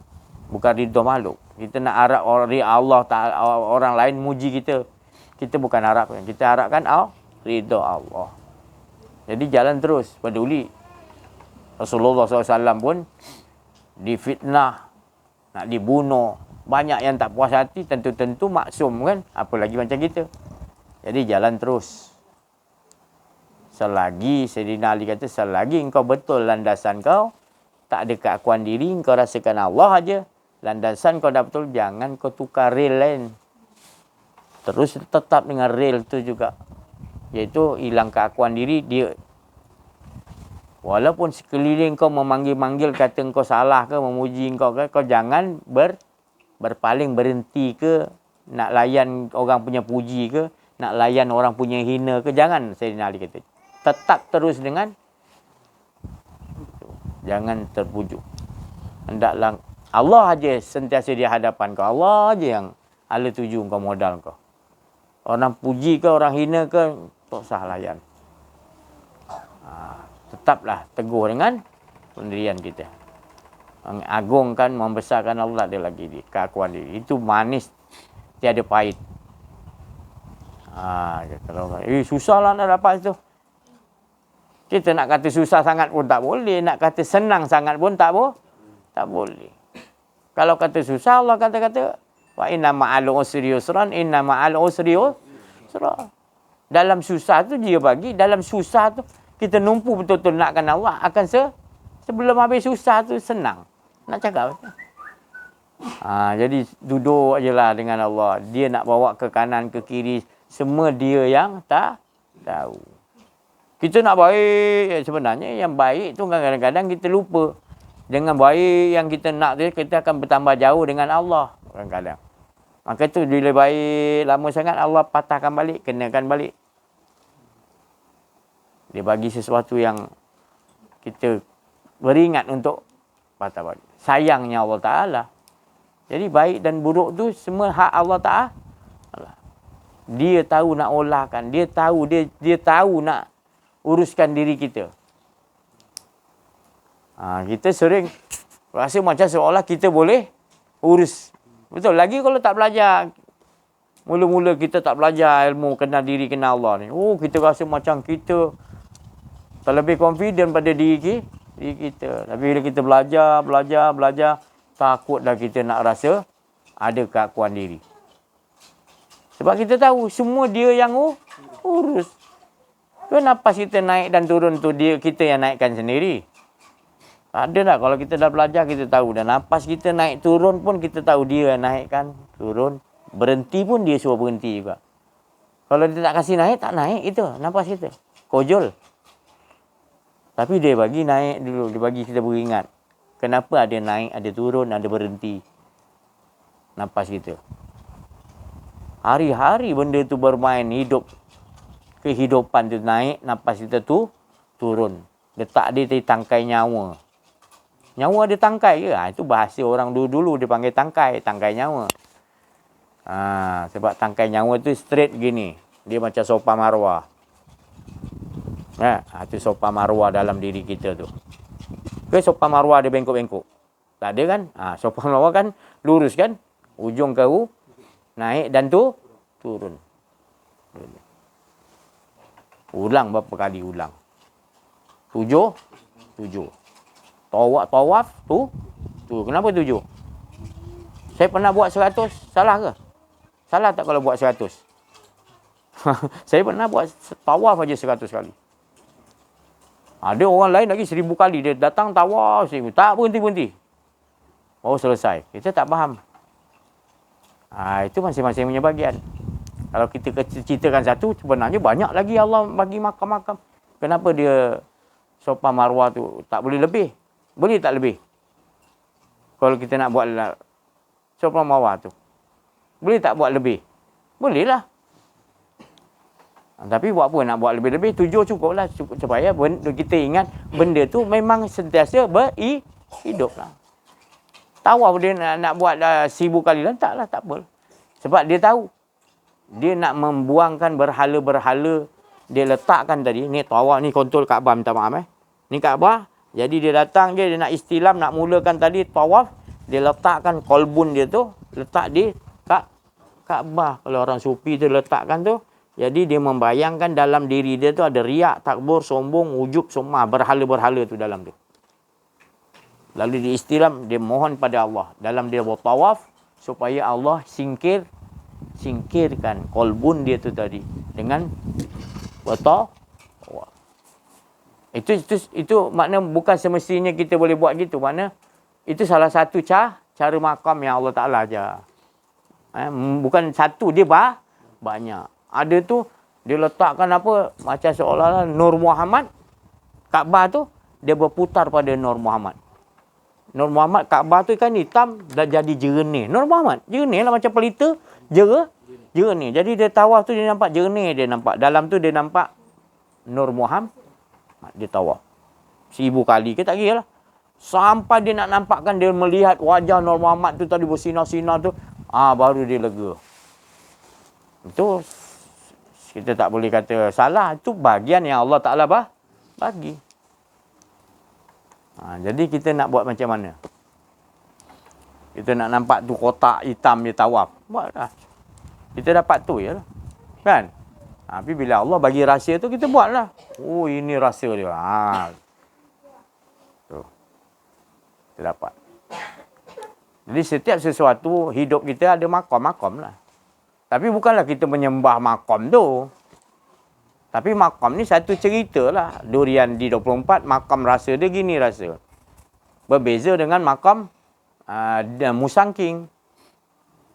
Bukan ridha makhluk. Kita nak harap Allah, orang lain muji kita. Kita bukan harapkan. Kita harapkan ridha Allah. Jadi jalan terus, peduli. Rasulullah SAW pun difitnah, nak dibunuh. Banyak yang tak puas hati, tentu-tentu maksum kan. Apalagi macam kita. Jadi jalan terus. Selagi, Sayyidina Ali kata, selagi engkau betul landasan kau, tak ada keakuan diri, engkau rasakan Allah aja. Landasan kau dah betul, jangan kau tukar rel lain. Terus tetap dengan rel tu juga. Iaitu hilang keakuan diri, dia. Walaupun sekeliling kau memanggil-manggil, kata engkau salah ke, memuji engkau ke, kau jangan berpaling, berhenti ke, nak layan orang punya puji ke, nak layan orang punya hina ke, jangan. Sayyidina Ali kata, tetap terus dengan, jangan terpujuk. Hendaklah Allah aja sentiasa di hadapan kau. Allah aja yang ala tuju kau, modal kau. Orang puji ke, orang hina ke, tak usah layan. Tetaplah teguh dengan pendirian kita. Mengagungkan, membesarkan Allah, ada lagi di keakuan diri. Itu manis, tiada pahit. Kalau susahlah nak dapat itu. Kita nak kata susah sangat pun tak boleh. Nak kata senang sangat pun tak boleh. Kalau kata susah, Allah kata, wa inna ma'al usri yusran, inna ma'al usri yusra. Dalam susah tu dia bagi, dalam susah tu kita numpu betul-betul nakkan Allah, akan sebelum habis susah tu senang. Nak cakap apa? Jadi duduk ajalah dengan Allah. Dia nak bawa ke kanan, ke kiri, semua dia yang tak tahu. Kita nak baik, sebenarnya yang baik tu kadang-kadang kita lupa. Dengan baik yang kita nak tu, kita akan bertambah jauh dengan Allah kadang-kadang. Maka tu bila baik lama sangat, Allah patahkan balik, kenakan balik. Dia bagi sesuatu yang kita beringat untuk patah balik. Sayangnya Allah Ta'ala. Jadi baik dan buruk tu semua hak Allah Ta'ala. Dia tahu nak olahkan, dia tahu nak uruskan diri kita. Kita sering rasa macam seolah kita boleh urus. Betul. Lagi kalau tak belajar. Mula-mula kita tak belajar ilmu kenal diri, kenal Allah ni. Kita rasa macam kita terlebih confident pada diri kita. Tapi bila kita belajar, takut dah kita nak rasa ada keakuan diri. Sebab kita tahu semua dia yang urus. Kenapa kita naik dan turun tu kita yang naikkan sendiri? Ada tak? Kalau kita dah belajar, kita tahu. Dan nafas kita naik turun pun kita tahu dia yang naikkan, turun. Berhenti pun dia suruh berhenti juga. Kalau dia tak kasih naik, tak naik itu nafas kita. Kojol. Tapi dia bagi naik dulu. Dia bagi kita beringat. Kenapa ada naik, ada turun, ada berhenti. Nafas kita. Hari-hari benda tu bermain hidup. Kehidupan tu naik, nafas kita tu turun. Letak dia di tangkai nyawa. Nyawa ada tangkai ke? Itu bahasa orang dulu-dulu dia panggil tangkai nyawa. Sebab tangkai nyawa tu straight gini. Dia macam sopa marwah. Itu sopa marwah dalam diri kita tu. Sopa marwah ada bengkok-bengkok. Tak ada kan? Sopa marwah kan lurus kan? Ujung ke naik dan tu turun. Ulang berapa kali ulang? 7. Tawaf tu. Kenapa 7? Saya pernah buat 100. Salah ke? Salah tak kalau buat 100? Saya pernah buat tawaf aja 100 kali. Ada orang lain lagi 1000 kali. Dia datang tawaf 1000. Tak berhenti-berhenti. Selesai. Kita tak faham. Itu masing-masing punya bagian. Kalau kita ceritakan satu, sebenarnya banyak lagi Allah bagi makam-makam. Kenapa dia Safa Marwah tu tak boleh lebih. Boleh tak lebih? Kalau kita nak buat Safa Marwah tu. Boleh tak buat lebih? Boleh lah. Tapi buat apa nak buat lebih-lebih? 7 cukup lah. Supaya kita ingat benda tu memang sentiasa hidup lah. Tawaf dia nak buat 1000 kali lah. Tak lah, tak apa. Sebab dia tahu. Dia nak membuangkan berhala-berhala. Dia letakkan tadi. Ni tawaf ni kontrol Kaabah, minta maaf Ni Kaabah. Jadi dia datang dia nak istilam, nak mulakan tadi tawaf. Dia letakkan kolbun dia tu. Letak di Kaabah. Kalau orang sufi tu letakkan tu. Jadi dia membayangkan dalam diri dia tu ada riak, takbur, sombong, ujub, semua berhala-berhala tu dalam tu. Lalu dia istilam, dia mohon pada Allah. Dalam dia bertawaf, supaya Allah singkirkan kolbun dia tu tadi. Dengan bertawaf. Itu makna bukan semestinya kita boleh buat gitu. Makna itu salah satu cara makam yang Allah Ta'ala ajar. Bukan satu, dia banyak. Ada tu, dia letakkan apa, macam seolah-olah Nur Muhammad, Kaabah tu, dia berputar pada Nur Muhammad. Nur Muhammad, Kaabah tu kan hitam, dah jadi jernih. Nur Muhammad, jernih lah macam pelita, jernih. Jadi dia tawaf tu, dia nampak jernih, dia nampak. Dalam tu dia nampak Nur Muhammad, dia tawaf. 1000 kali ke tak kira lah. Sampai dia nak nampakkan, dia melihat wajah Nur Muhammad tu tadi bersinar-sinar tu, baru dia lega. Itu kita tak boleh kata salah. Itu bahagian yang Allah Ta'ala bagi. Jadi kita nak buat macam mana? Kita nak nampak tu kotak hitam dia tawaf. Buatlah. Kita dapat tu je lah. Kan? Tapi bila Allah bagi rahsia tu, kita buatlah. Oh, ini rahsia dia. Tu. Kita dapat. Jadi setiap sesuatu, hidup kita ada makam-makam lah. Tapi bukanlah kita menyembah makam tu. Tapi makam ni satu cerita lah. Durian di 24, makam rasa dia gini rasa. Berbeza dengan makam Musangking.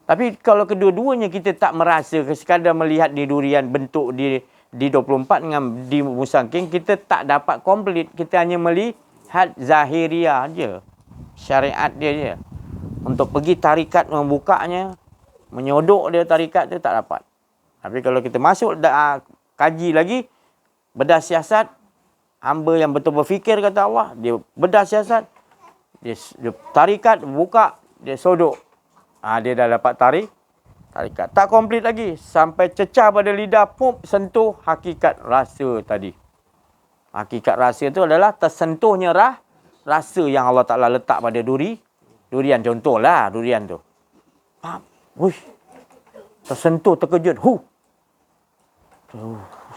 Tapi kalau kedua-duanya kita tak merasa, sekadar melihat di durian bentuk di 24 dengan di Musangking, kita tak dapat komplit. Kita hanya melihat zahiriah je. Syariat dia je. Untuk pergi tarikat membukanya, menyodok dia tarikat tu tak dapat. Tapi kalau kita masuk kaji lagi, bedah siasat, hamba yang betul berfikir kata Allah, dia bedah siasat, dia tarikat, buka, dia sodok. Dia dah dapat tarikat. Tak komplit lagi. Sampai cecah pada lidah, sentuh hakikat rasa tadi. Hakikat rasa itu adalah tersentuhnya rasa yang Allah Ta'ala letak pada durian. Contohlah durian tu. Wuih, tersentuh, terkejut.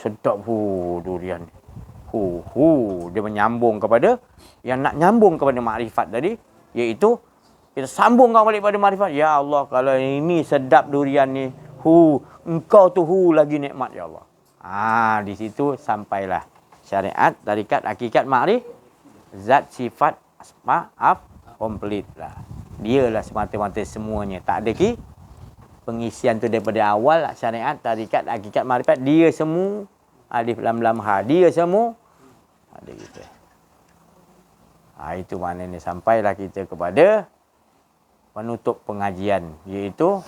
Sedap durian. Dia menyambung kepada yang nak nyambung kepada makrifat tadi, iaitu kita sambungkan balik pada makrifat. Ya Allah, kalau ini sedap durian ni, engkau tu lagi nikmat ya Allah. Di situ sampailah syariat, tarikat, hakikat, makrifat, zat, sifat, asma, komplit lah. Dialah semata-mata semuanya. Tak ada pengisian tu daripada awal, syariat, tarikat, hakikat, makrifat, dia semua, alif lam lam ha, dia semua ada kita. Itu maknanya sampailah kita kepada penutup pengajian, iaitu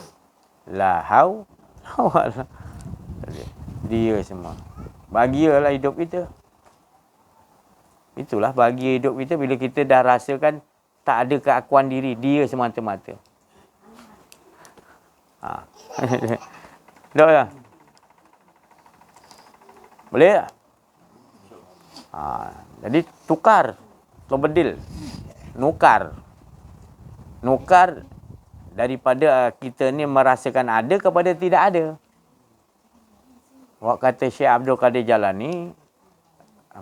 la haula. Dia semua. Bahagialah hidup kita. Itulah bahagia hidup kita bila kita dah rasakan tak ada keakuan diri, dia semata-mata. Tak ya? Boleh tak? Jadi tukar, tobedil, nukar daripada kita ni merasakan ada kepada tidak ada. Wak kata Syekh Abdul Qadir Jalani,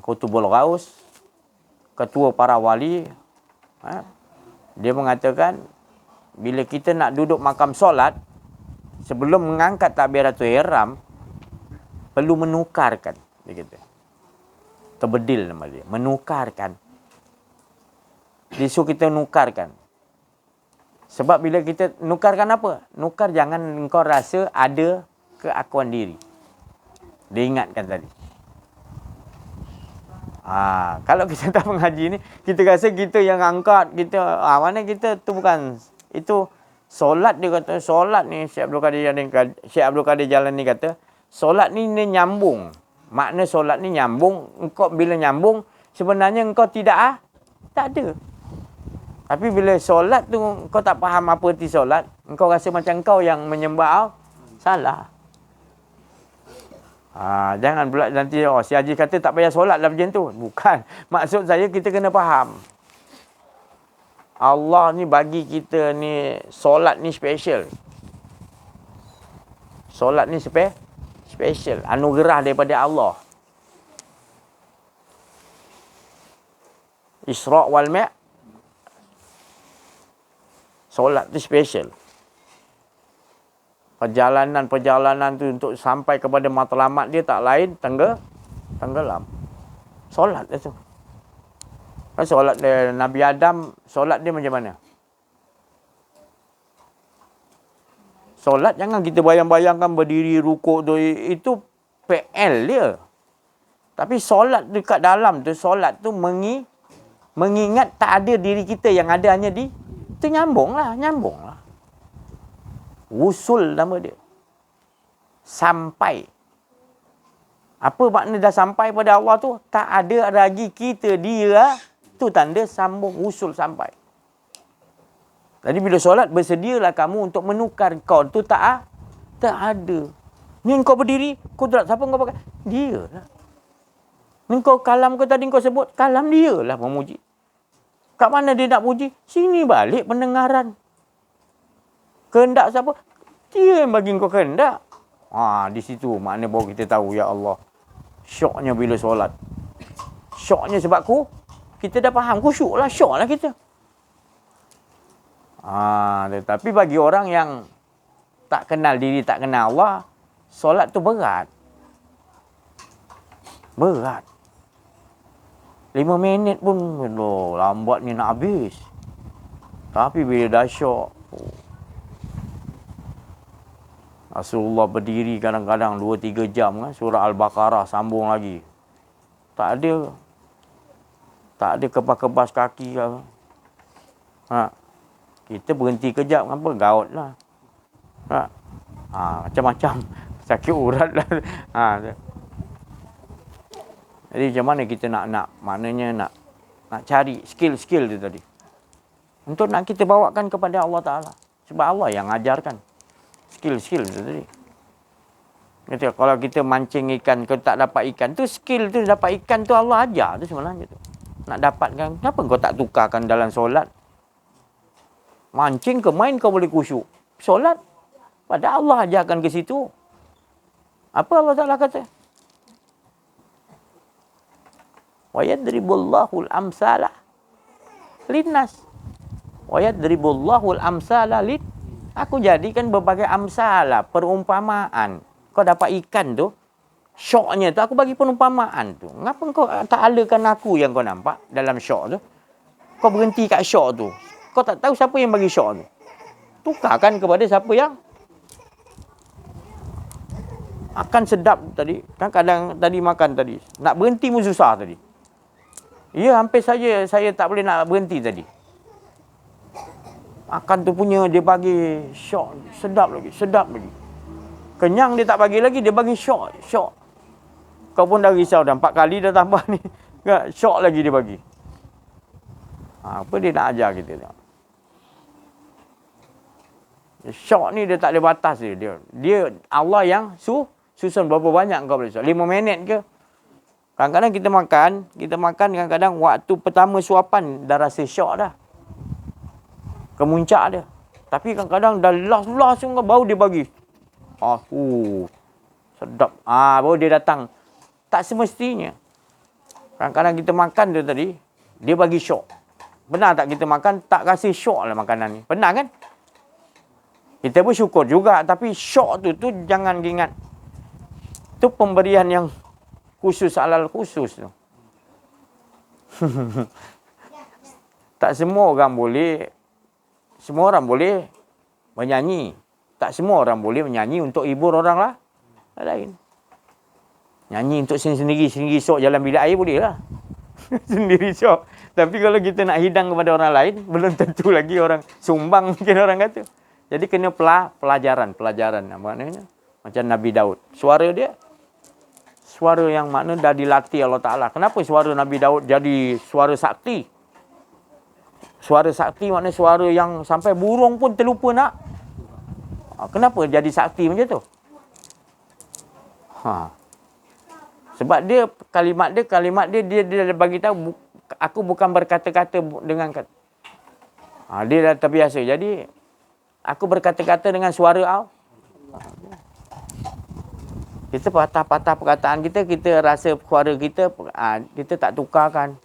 Qutbul Ghaus, ketua para wali, dia mengatakan bila kita nak duduk makam solat, sebelum mengangkat takbiratul ihram, perlu menukarkan. Dia kata. Terbedil nama dia. Menukarkan. Dia suruh kita nukarkan. Sebab bila kita nukarkan apa? Nukar jangan engkau rasa ada keakuan diri. Dia ingatkan tadi. Kalau kita tak mengaji ni, kita rasa kita yang angkat, kita mana kita tu bukan. Itu solat dia kata, solat ni Syekh Abdul Qadir Jalani kata, solat ni nyambung. Makna solat ni nyambung, engkau bila nyambung sebenarnya engkau tidak tak ada. Tapi bila solat tu kau tak faham apa arti solat, engkau rasa macam kau yang menyembah salah. Jangan pula nanti si Haji kata tak payah solat lah macam tu. Bukan. Maksud saya kita kena faham. Allah ni bagi kita ni solat ni special. Solat ni special. Anugerah daripada Allah. Isra' wal Mi'. Solat tu special. Perjalanan tu untuk sampai kepada matlamat dia tak lain tenggelam. Solat tu. Solat dia, Nabi Adam, solat dia macam mana? Solat jangan kita bayang-bayangkan berdiri rukuk tu, itu PL dia. Tapi solat dekat dalam tu, solat tu mengingat tak ada diri kita yang ada hanya di, itu nyambung lah. Wusul nama dia. Sampai. Apa makna dah sampai pada Allah tu? Tak ada lagi kita, dia. Tu tanda sambung, wusul sampai. Jadi bila solat, bersedialah kamu untuk menukar kau tu tak ada. Ni kau berdiri, kau tak siapa kau pakai? Dia lah. Ni kau kalam kau tadi kau sebut, kalam dia lah memuji. Kat mana dia nak puji? Sini balik pendengaran. Kehendak siapa? Dia yang bagi kau kehendak. Di situ makna baru kita tahu, ya Allah. Syoknya bila solat. Syoknya sebab kita dah faham, khusyuk lah, syok lah kita. Tetapi bagi orang yang tak kenal diri, tak kenal Allah, solat tu berat. 5 minit pun lambatnya nak habis. Tapi bila dah syok, Rasulullah berdiri kadang-kadang 2-3 jam kan, surah Al-Baqarah sambung lagi. Tak ada kebas-kebas kaki ke. Kita berhenti kejap apa, gaut lah. Macam-macam sakit urat lah. Jadi macam mana kita maknanya nak cari skill tu tadi. Untuk nak kita bawakan kepada Allah Ta'ala. Sebab Allah yang ajarkan skill tu tadi. Kata, kalau kita mancing ikan, kau tak dapat ikan, tu skill tu dapat ikan tu Allah ajar tu sebenarnya tu. Nak dapatkan, kenapa kau tak tukarkan dalam solat? Mancing ke main kau boleh khusyuk. Solat, pada Allah ajarkan ke situ. Apa Allah Ta'ala kata? Wa yadribullahu al-amsala linnas. Wa yadribullahu al-amsala lin. Aku jadikan berbagai amsalah, perumpamaan. Kau dapat ikan tu, syoknya tu, aku bagi perumpamaan tu. Kenapa kau tak alakan aku yang kau nampak dalam syok tu? Kau berhenti kat syok tu. Kau tak tahu siapa yang bagi syok tu. Tukarkan kepada siapa yang akan sedap tadi. Kan kadang tadi makan tadi. Nak berhenti pun susah tadi. Ya, hampir saya tak boleh nak berhenti tadi. Makan tu punya dia bagi syok, sedap lagi. Kenyang dia tak bagi lagi, dia bagi syok. Kau pun dah risau dah 4 kali dah tambah ni. Syok lagi dia bagi. Apa dia nak ajar kita tengok. Syok ni dia tak ada batas dia Allah yang susun berapa banyak kau boleh syok. 5 minit ke? Kadang-kadang kita makan kadang-kadang waktu pertama suapan dah rasa syok dah. Kemuncak dia. Tapi kadang-kadang dah last baru dia bagi. Sedap. Baru dia datang. Tak semestinya. Kadang-kadang kita makan tu tadi, dia bagi syok. Benar tak kita makan, tak kasih syok lah makanan ni. Benar kan? Kita bersyukur juga, tapi syok tu jangan ingat. Tu pemberian yang khusus alal khusus tu. Tak semua orang boleh menyanyi. Tak semua orang boleh menyanyi untuk hibur orang lain. Nyanyi untuk sendiri-sendiri sok jalan bilik air boleh lah. Sendiri syok. Tapi kalau kita nak hidang kepada orang lain, belum tentu lagi orang sumbang mungkin orang kata. Jadi kena pelajaran. Maknanya macam Nabi Daud. Suara dia, suara yang makna dah dilatih Allah Ta'ala. Kenapa suara Nabi Daud jadi suara sakti? Suara sakti maknanya suara yang sampai burung pun terlupa nak. Kenapa jadi sakti macam tu? Sebab dia kalimat dia bagi tahu aku bukan berkata-kata dengan kata. Dia dah terbiasa. Jadi aku berkata-kata dengan suara kita patah-patah perkataan kita rasa suara kita tak tukarkan.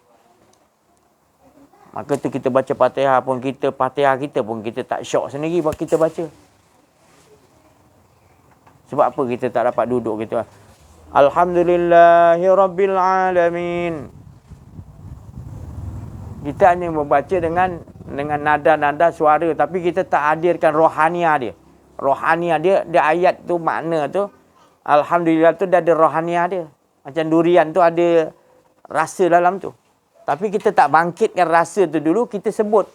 Maka tu kita baca Fatihah pun kita tak syok sendiri buat kita baca. Sebab apa kita tak dapat duduk gitu? Alhamdulillahirabbil alamin. Kita hanya membaca dengan nada-nada suara, tapi kita tak hadirkan rohaniah dia. Rohaniah dia ayat tu, makna tu, alhamdulillah tu dia ada rohaniah dia. Macam durian tu ada rasa dalam tu. Tapi kita tak bangkitkan rasa tu dulu, kita sebut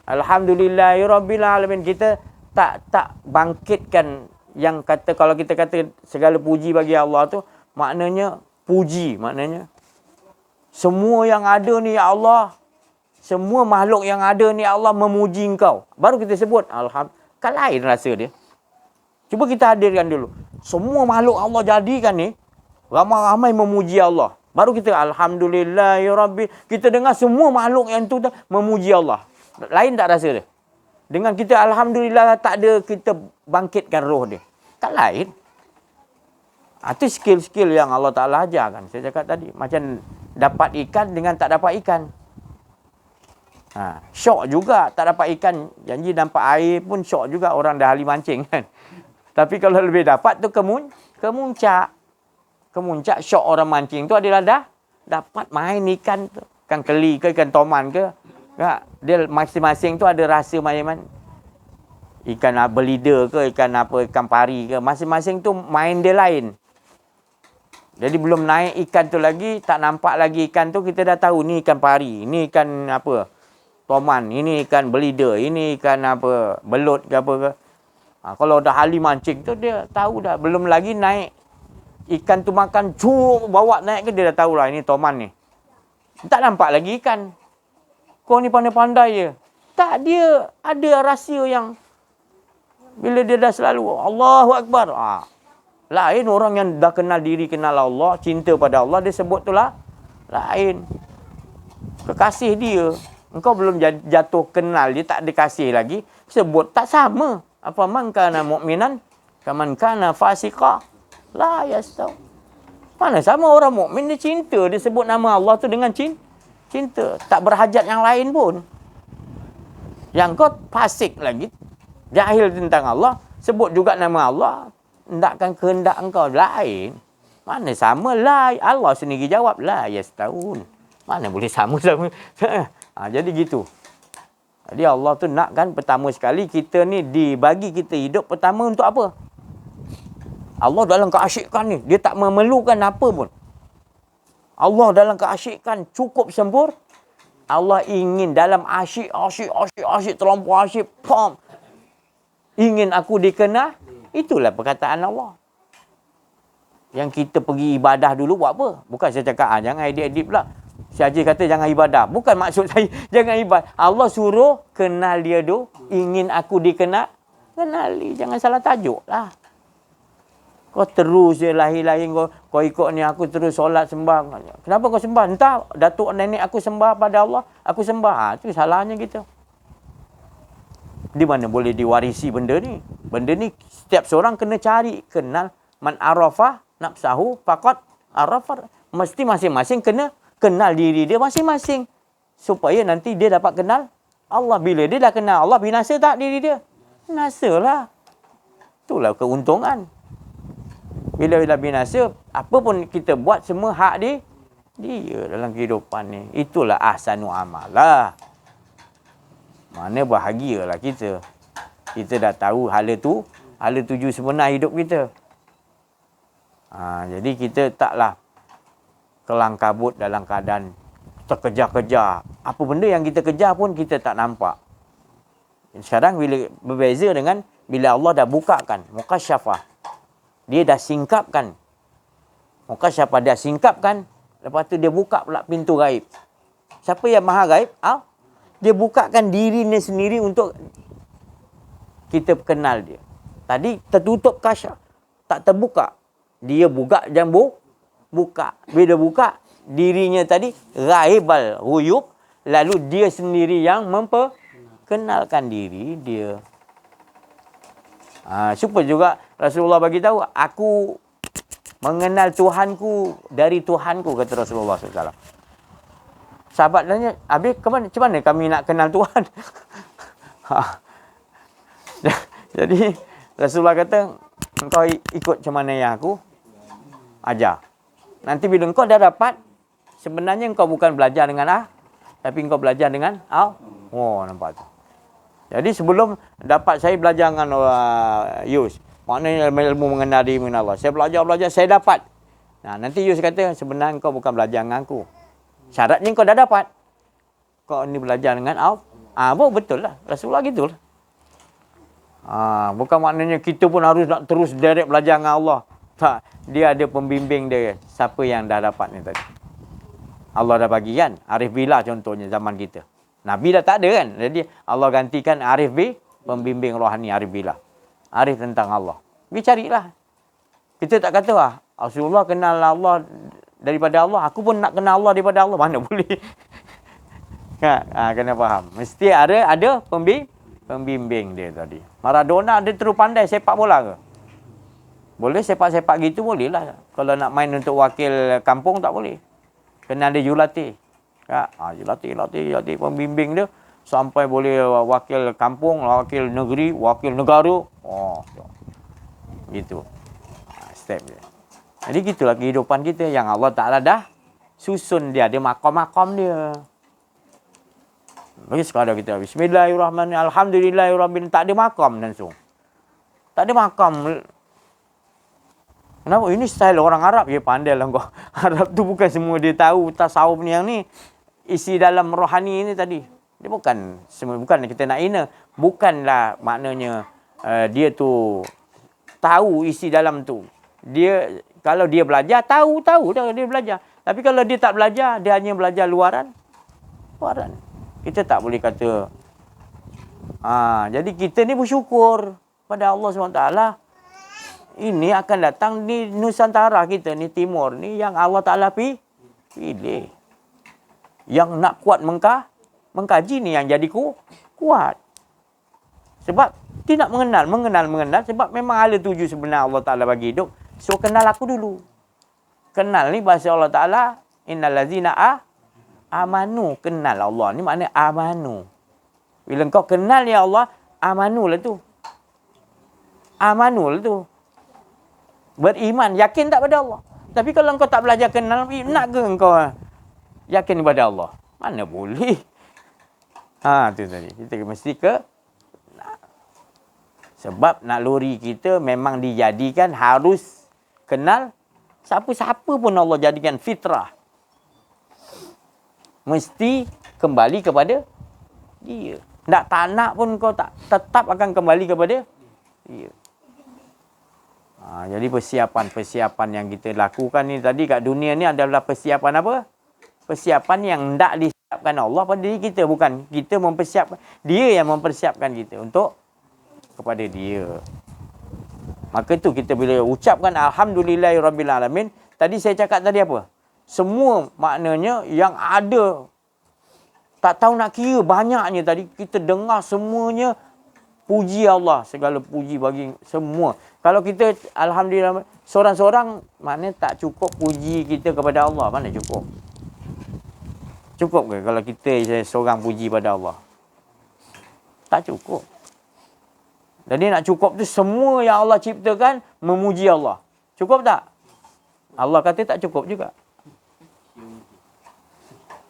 Alhamdulillahirabbil alamin. Kita tak bangkitkan yang kata, kalau kita kata segala puji bagi Allah tu, maknanya puji, maknanya semua yang ada ni ya Allah, semua makhluk yang ada ni ya Allah memuji engkau. Baru kita sebut Alhamdulillah. Kan lain rasa dia. Cuba kita hadirkan dulu. Semua makhluk Allah jadikan ni, ramai-ramai memuji Allah. Baru kita Alhamdulillahirabbil. Kita dengar semua makhluk yang tu memuji Allah. Lain tak rasa dia? Dengan kita Alhamdulillah tak ada kita bangkitkan roh dia. Tak lain. Itu skill-skill yang Allah Ta'ala ajarkan. Saya cakap tadi. Macam dapat ikan dengan tak dapat ikan. Syok juga tak dapat ikan. Janji nampak air pun syok juga. Orang dah ahli mancing kan. Tapi kalau lebih dapat tu kemuncak. Kemuncak syok orang mancing tu adalah dah dapat main ikan tu. Ikan keli ke, ikan toman ke. Dia masing-masing tu ada rasa macam ikan belida ke, ikan pari ke, masing-masing tu main dia lain. Jadi belum naik ikan tu lagi, tak nampak lagi ikan tu, kita dah tahu ni ikan pari, ni ikan toman, ini ikan belida, ini ikan belut ke apa ke. Kalau dah ahli mancing tu dia tahu dah, belum lagi naik ikan tu makan bawa naik ke, dia dah tahulah ini toman ni. Tak nampak lagi ikan. Kau ni pandai-pandai je. Tak, dia ada rahsia yang bila dia dah selalu Allahu Akbar. Lain orang yang dah kenal diri, kenal Allah, cinta pada Allah, dia sebut tu lah. Lain. Kekasih dia. Engkau belum jatuh kenal dia, tak ada kasih lagi. Sebut tak sama. Apa man kana mu'minan, kaman kana fasiqa. La yastau. Mana sama orang mukmin dia cinta, dia sebut nama Allah tu dengan cinta. Tak berhajat yang lain pun. Yang kau fasik lagi, jahil tentang Allah, sebut juga nama Allah, hendakkan kehendak engkau lain. Mana sama lah. Allah sendiri jawab la yastaun. Mana boleh sama-sama. Jadi gitu. Jadi Allah tu nakkan pertama sekali kita ni dibagi kita hidup pertama untuk apa? Allah dalam keasyikan ni, dia tak memerlukan apa pun. Allah dalam keasyikan cukup sempur. Allah ingin dalam asyik, terlampau asyik, ingin aku dikenal. Itulah perkataan Allah. Yang kita pergi ibadah dulu buat apa? Bukan saya cakap, jangan edit-edit pula. Si Haji kata jangan ibadah. Bukan maksud saya jangan ibadah. Allah suruh kenal dia tu. Ingin aku dikenal. Kenali. Jangan salah tajuk lah. Kau terus je lahir-lahir kau ikut ni, aku terus solat sembah. Kenapa kau sembah? Entah, datuk nenek aku sembah pada Allah, aku sembah. Itu salahnya kita. Di mana boleh diwarisi benda ni? Benda ni setiap seorang kena cari, kenal. Man arafah nafsahu faqad arafah. Mesti masing-masing kena kenal diri dia masing-masing. Supaya nanti dia dapat kenal Allah. Bila dia dah kenal Allah, binasa tak diri dia? Binasalah. Itulah keuntungan. Bila binasa, apa pun kita buat semua hak dia dalam kehidupan ni. Itulah ahsanu amalah. Mana bahagialah kita. Kita dah tahu hala tuju sebenar hidup kita. Jadi kita taklah kelang kabut dalam keadaan terkejar-kejar. Apa benda yang kita kejar pun kita tak nampak. Sekarang bila berbeza dengan bila Allah dah bukakan, mukasyafah. Dia dah singkapkan. Mukasyafah dia singkapkan, lepas tu dia buka pula pintu gaib. Siapa yang maha gaib? Dia bukakan dirinya sendiri untuk kita kenal dia. Tadi tertutup kasyaf, tak terbuka. Dia buka dan buka. Bila buka, dirinya tadi ghaibal ghuyub, lalu dia sendiri yang memperkenalkan diri dia. Supaya juga Rasulullah bagi tahu, aku mengenal Tuhanku dari Tuhanku, kata Rasulullah SAW. Sahabat tanya, habis macam mana kami nak kenal Tuhan? Jadi Rasulullah kata, engkau ikut macam mana yang aku ajar. Nanti bila engkau dah dapat, sebenarnya engkau bukan belajar dengan tapi engkau belajar dengan Oh, nampak tu. Jadi sebelum dapat saya belajar dengan Yus, maknanya ilmu mengenal diri mengenal Allah. Saya belajar, saya dapat. Nah, nanti Yus kata, sebenarnya engkau bukan belajar dengan aku. Syaratnya engkau dah dapat. Kau ni belajar dengan Allah. Betul lah. Rasulullah gitu lah. Bukan maknanya kita pun harus nak terus direct belajar dengan Allah. Tak. Dia ada pembimbing dia. Siapa yang dah dapat ni tadi. Allah dah bagi kan. Arif Billah contohnya zaman kita. Nabi dah tak ada kan. Jadi Allah gantikan Arif pembimbing rohani Arif Billah. Arif tentang Allah. Pergi carilah. Kita tak kata Rasulullah kenal Allah daripada Allah. Aku pun nak kenal Allah daripada Allah. Mana boleh. Kena faham. Mesti ada pembimbing dia tadi. Maradona dia terus pandai sepak bola ke? Boleh sepak-sepak gitu boleh lah. Kalau nak main untuk wakil kampung tak boleh. Kena ada jurulatih. Jurulatih pembimbing dia sampai boleh wakil kampung, wakil negeri, wakil negara. Gitu. Step dia. Jadi gitulah kehidupan kita yang Allah Ta'ala dah susun dia. Dia makam-makam dia. Bagi sekadar kita Bismillahirrahmanirrahim, Alhamdulillahirrahmanirrahim. Tak ada makam langsung. Tak ada makam. Kenapa? Ini style orang Arab. Ya pandai lah kau. Arab tu bukan semua dia tahu tasawuf ni yang ni. Isi dalam rohani ni tadi. Dia bukan semua, bukan kita nak hina. Bukanlah maknanya dia tu tahu isi dalam tu. Dia kalau dia belajar tahu dah dia belajar. Tapi kalau dia tak belajar, dia hanya belajar luaran. Kita tak boleh kata. Jadi kita ni bersyukur pada Allah SWT. Ini akan datang di Nusantara kita ni, Timur ni, yang Allah Ta'ala pilih. Yang nak kuat mengkaji ni yang jadi kuat. Sebab tidak mengenal. Sebab memang ada tuju sebenar Allah Ta'ala bagi hidup. So, kenal aku dulu. Kenal ni bahasa Allah Ta'ala, innal ladzina amanu. Kenal Allah ni maknanya amanu. Bila kau kenal ya Allah, amanu lah tu. Beriman, yakin tak pada Allah. Tapi kalau kau tak belajar kenal, nak ke kau yakin kepada Allah? Mana boleh. Tu tadi. Kita mesti sebab naluri kita memang dijadikan harus kenal siapa-siapa pun Allah jadikan fitrah. Mesti kembali kepada dia. Tak nak pun kau tetap akan kembali kepada dia. Jadi persiapan yang kita lakukan ni tadi kat dunia ni adalah persiapan apa? Persiapan yang tak disiapkan Allah pada diri kita. Bukan kita mempersiapkan. Dia yang mempersiapkan kita untuk kepada dia. Maka tu kita bila ucapkan Alhamdulillahirrabbilalamin. Tadi saya cakap tadi apa? Semua maknanya yang ada. Tak tahu nak kira banyaknya tadi. Kita dengar semuanya. Puji Allah. Segala puji bagi semua. Kalau kita Alhamdulillah. Seorang-seorang. Maknanya tak cukup puji kita kepada Allah. Mana cukup? Cukup ke kalau kita seorang puji pada Allah? Tak cukup. Jadi nak cukup tu semua yang Allah ciptakan memuji Allah. Cukup tak? Allah kata tak cukup juga.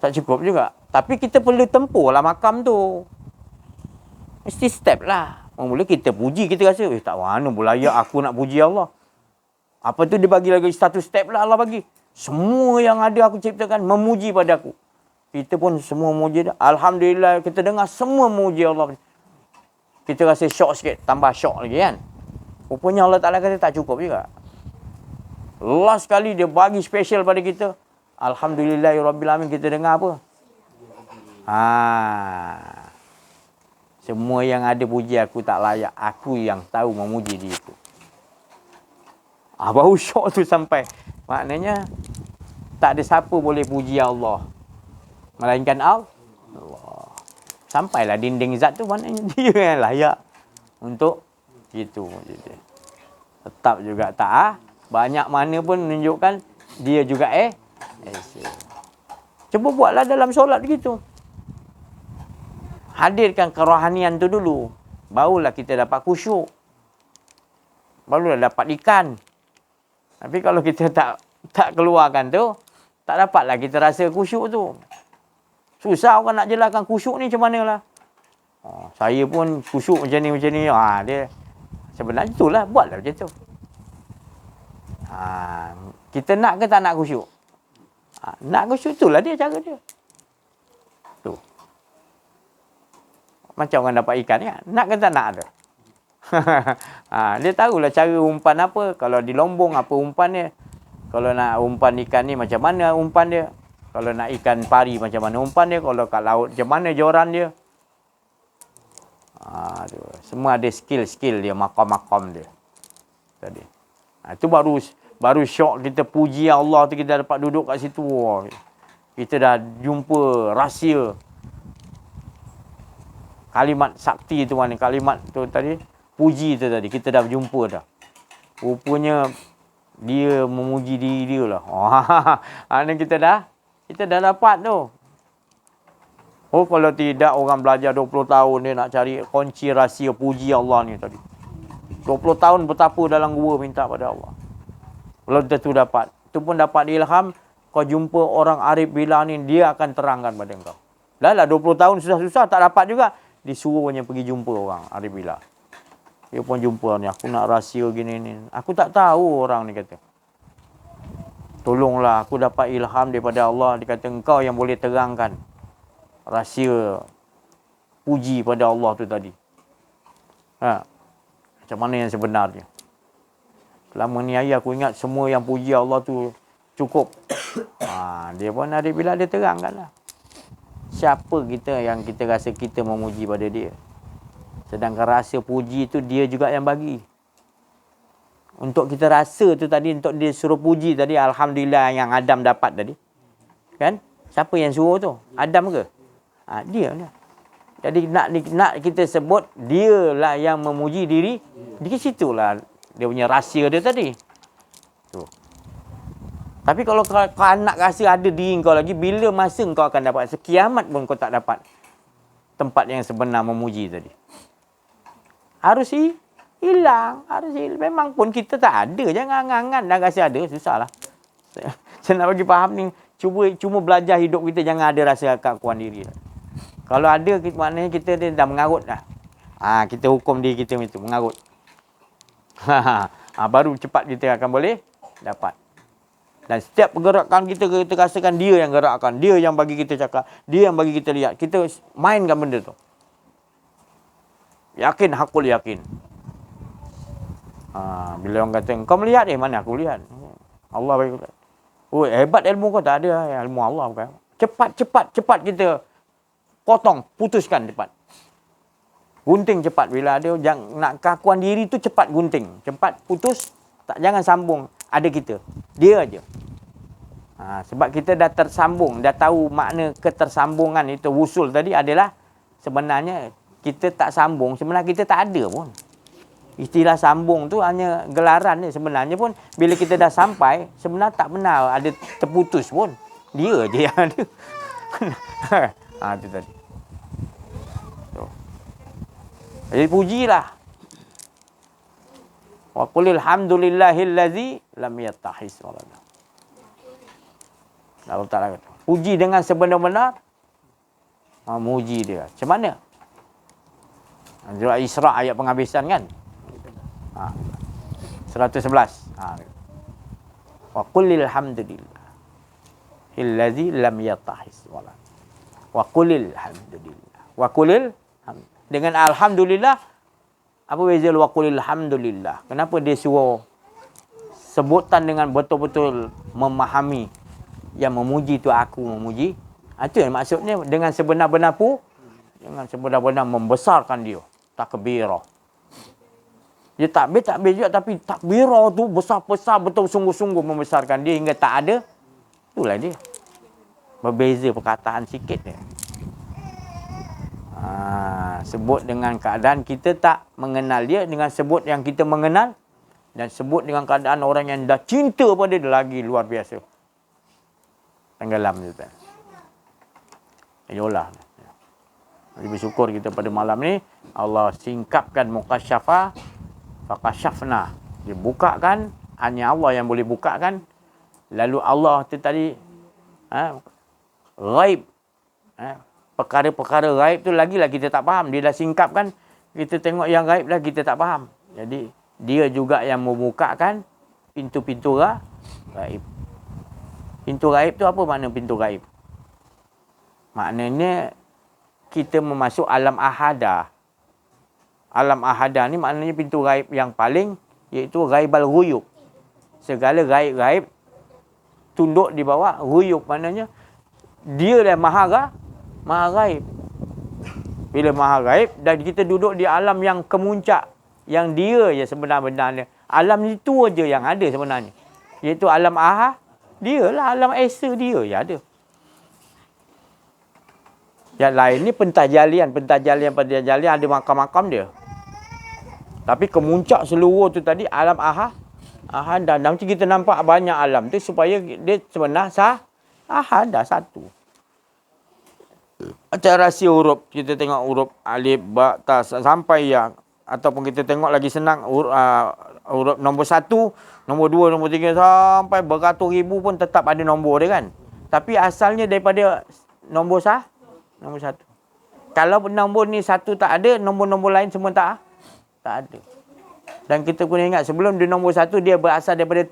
Tak cukup juga. Tapi kita perlu tempuh lah makam tu. Mesti step lah. Mula kita puji, kita rasa, tak mana pula ya aku nak puji Allah. Apa tu dia bagi lagi satu step lah Allah bagi. Semua yang ada aku ciptakan memuji pada aku. Kita pun semua muji dia. Alhamdulillah kita dengar semua muji Allah. Kita rasa syok sikit, tambah syok lagi kan. Rupanya Allah Ta'ala kata tak cukup juga. Last sekali dia bagi special pada kita. Alhamdulillahirrabbilalamin, kita dengar apa? Semua yang ada puji aku tak layak. Aku yang tahu memuji dia itu. Baru syok tu sampai. Maknanya tak ada siapa boleh puji Allah melainkan Allah. Sampailah dinding zat tu, maknanya dia yang layak untuk itu. Tetap juga tak banyak mana pun menunjukkan dia juga cuba buatlah dalam solat begitu. Hadirkan kerohanian tu dulu. Barulah kita dapat khusyuk. Barulah dapat ikan. Tapi kalau kita tak keluarkan tu, tak dapatlah kita rasa khusyuk tu. Susah orang nak jelaskan khusyuk ni macam manalah. Saya pun khusyuk macam ni. Dia sebenarnya itulah, buatlah macam tu. Kita nak ke tak nak khusyuk? Nak khusyuk, itulah dia cara dia. Tu. Macam orang dapat ikan kan? Nak ke tak nak tu? Dia tahulah cara umpan apa. Kalau di Lombong apa umpan dia. Kalau nak umpan ikan ni macam mana umpan dia. Kalau nak ikan pari macam mana umpan dia. Kalau kat laut macam mana joran dia. Semua ada skill-skill dia, makam-makam dia. Tadi. Itu baru syok kita puji Allah tu, kita dapat duduk kat situ. Kita dah jumpa rahsia. Kalimat sakti tu mana? Kalimat tu tadi. Puji tu tadi. Kita dah jumpa dah. Rupanya dia memuji diri dia lah. Ini kita dah dapat tu. Kalau tidak orang belajar 20 tahun dia nak cari kunci rahsia puji Allah ni tadi. 20 tahun bertapa dalam gua minta pada Allah. Belum tentu dapat. Itu pun dapat ilham. Kau jumpa orang arif billah ni, dia akan terangkan pada engkau. Dah 20 tahun susah-susah tak dapat juga. Disuruhnya pergi jumpa orang arif billah. Dia pun jumpa ni, aku nak rahsia gini ni. Aku tak tahu orang ni kata. Tolonglah, aku dapat ilham daripada Allah. Dia kata engkau yang boleh terangkan rahsia puji pada Allah tu tadi. Macam mana yang sebenarnya? Selama ni ayah aku ingat semua yang puji Allah tu cukup. Dia pun ada bila dia terangkan lah. Siapa kita yang kita rasa kita memuji pada dia. Sedangkan rasa puji tu dia juga yang bagi. Untuk kita rasa tu tadi, untuk dia suruh puji tadi, Alhamdulillah yang Adam dapat tadi. Kan? Siapa yang suruh tu? Adam ke? Dia lah. Jadi nak kita sebut dia lah yang memuji diri. Di situlah dia punya rahsia dia tadi. Tu. Tapi kalau kau nak rasa ada diri kau lagi, bila masa kau akan dapat? Sekiamat pun kau tak dapat tempat yang sebenar memuji tadi. Harus hilang. Memang pun kita tak ada. Jangan angan-angan dah rasa ada. Susahlah. Saya nak bagi faham ni. Cuma belajar hidup kita, jangan ada rasa keakuan diri. Kalau ada, maknanya kita dah mengarut dah. Kita hukum diri kita itu, mengarut. Baru cepat kita akan boleh dapat. Dan setiap pergerakan kita rasakan dia yang gerakkan. Dia yang bagi kita cakap. Dia yang bagi kita lihat. Kita mainkan benda tu. Yakin, hakul yakin. Bila orang kata, kau melihat mana aku lihat. Allah bagi. Hebat ilmu kau, tak ada. Ilmu Allah bukan. Cepat kita potong, putuskan cepat. Gunting cepat. Bila ada nak keakuan diri tu, cepat gunting. Cepat putus. Jangan sambung. Ada kita. Dia aja. Sebab kita dah tersambung. Dah tahu makna ketersambungan itu. Wusul tadi adalah sebenarnya kita tak sambung. Sebenarnya kita tak ada pun. Istilah sambung tu hanya gelaran ni. Sebenarnya pun bila kita dah sampai, sebenarnya tak benar ada terputus pun. Dia je yang ada. Itu tadi. Jadi pujilah. Wa qulil hamdulillahillazi lam yattakhis walada. Allah Ta'ala kata, puji dengan sebenar-benar memuji dia. Macam mana? Surah Isra ayat penghabisan kan? 111. Wa qulil hamdulillahillazi lam yattakhis walada. Wa qulil alhamdulillah. Wa qulil dengan alhamdulillah. Apa beza wa qulil alhamdulillah? Kenapa dia suruh sebutan dengan betul-betul memahami yang memuji tu aku memuji? Itu yang maksudnya dengan sebenar-benar dengan sebenar-benar membesarkan dia. Takbirah. Dia takbir juga, tapi takbirah tu besar-besar betul sungguh-sungguh membesarkan dia hingga tak ada. Itulah dia. Berbeza perkataan sikit dia. Sebut dengan keadaan kita tak mengenal dia, dengan sebut yang kita mengenal, dan sebut dengan keadaan orang yang dah cinta pada dia lagi luar biasa. Tenggelam tu. Ayolah. Jadi bersyukur kita pada malam ni Allah singkapkan mukasyafah, fakasyafna. Dibukakan, hanya Allah yang boleh bukakan. Lalu Allah tu tadi ghaib. Perkara-perkara gaib tu lagi kita tak faham. Dia dah singkapkan, kita tengok yang gaib dah kita tak faham. Jadi dia juga yang membukakan pintu-pintu gaib. Pintu gaib tu apa makna pintu gaib? Maknanya kita memasuk alam ahadah. Alam ahadah ni maknanya pintu gaib yang paling, iaitu ghaibal ghuyub. Segala gaib-gaib tunduk di bawah ghuyub, maknanya dia dah maha gaib. Bila maha gaib dan kita duduk di alam yang kemuncak, yang dia je sebenar-benarnya. Alam itu aja yang ada sebenarnya. Iaitu alam dia lah, alam esa dia je ada. Yang lain ni pentajalian ada makam-makam dia. Tapi kemuncak seluruh tu tadi alam dan nanti kita nampak banyak alam tu supaya dia sebenar dah satu. Macam rahsia huruf, kita tengok huruf alif, ba, ta sampai ya, ataupun kita tengok lagi senang huruf nombor 1, nombor 2, nombor 3 sampai beratus ribu pun tetap ada nombor dia kan. Tapi asalnya daripada nombor 1. Kalau nombor ni 1 tak ada, nombor-nombor lain semua tak ada. Dan kita kena ingat sebelum dia nombor 1 dia berasal daripada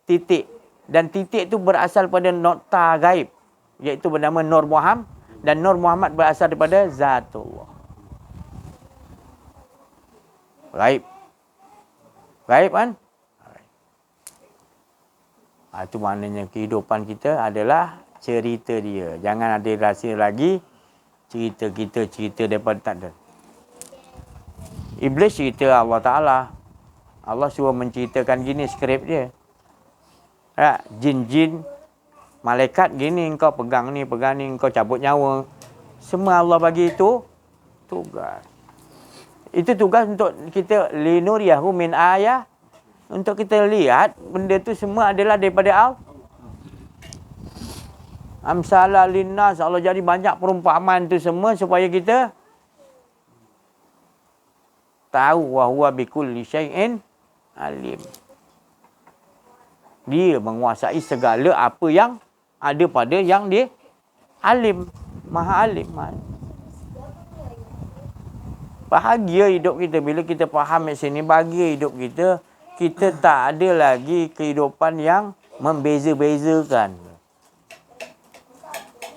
titik. Dan titik tu berasal pada nokta gaib, iaitu bernama Nur Muhammad. Dan Nur Muhammad berasal daripada Zatullah. Gaib kan? Itu maknanya kehidupan kita adalah cerita dia. Jangan ada rahsia lagi. Cerita kita, cerita daripada tak ada. Iblis cerita Allah Ta'ala. Allah suruh menceritakan gini skrip dia. Jin-jin, malaikat gini, engkau pegang ni, engkau cabut nyawa. Semua Allah bagi itu tugas. Itu tugas untuk kita linuriyahu min ayah. Untuk kita lihat benda tu semua adalah daripada Allah. Amsala linnas, Allah jadi banyak perumpamaan tu semua supaya kita tahu wa huwa bikulli syai'in alim. Dia menguasai segala apa yang ada pada yang dia alim, maha alim. Bahagia hidup kita bila kita faham kat sini, bahagia hidup kita. Kita tak ada lagi kehidupan yang membeza-bezakan.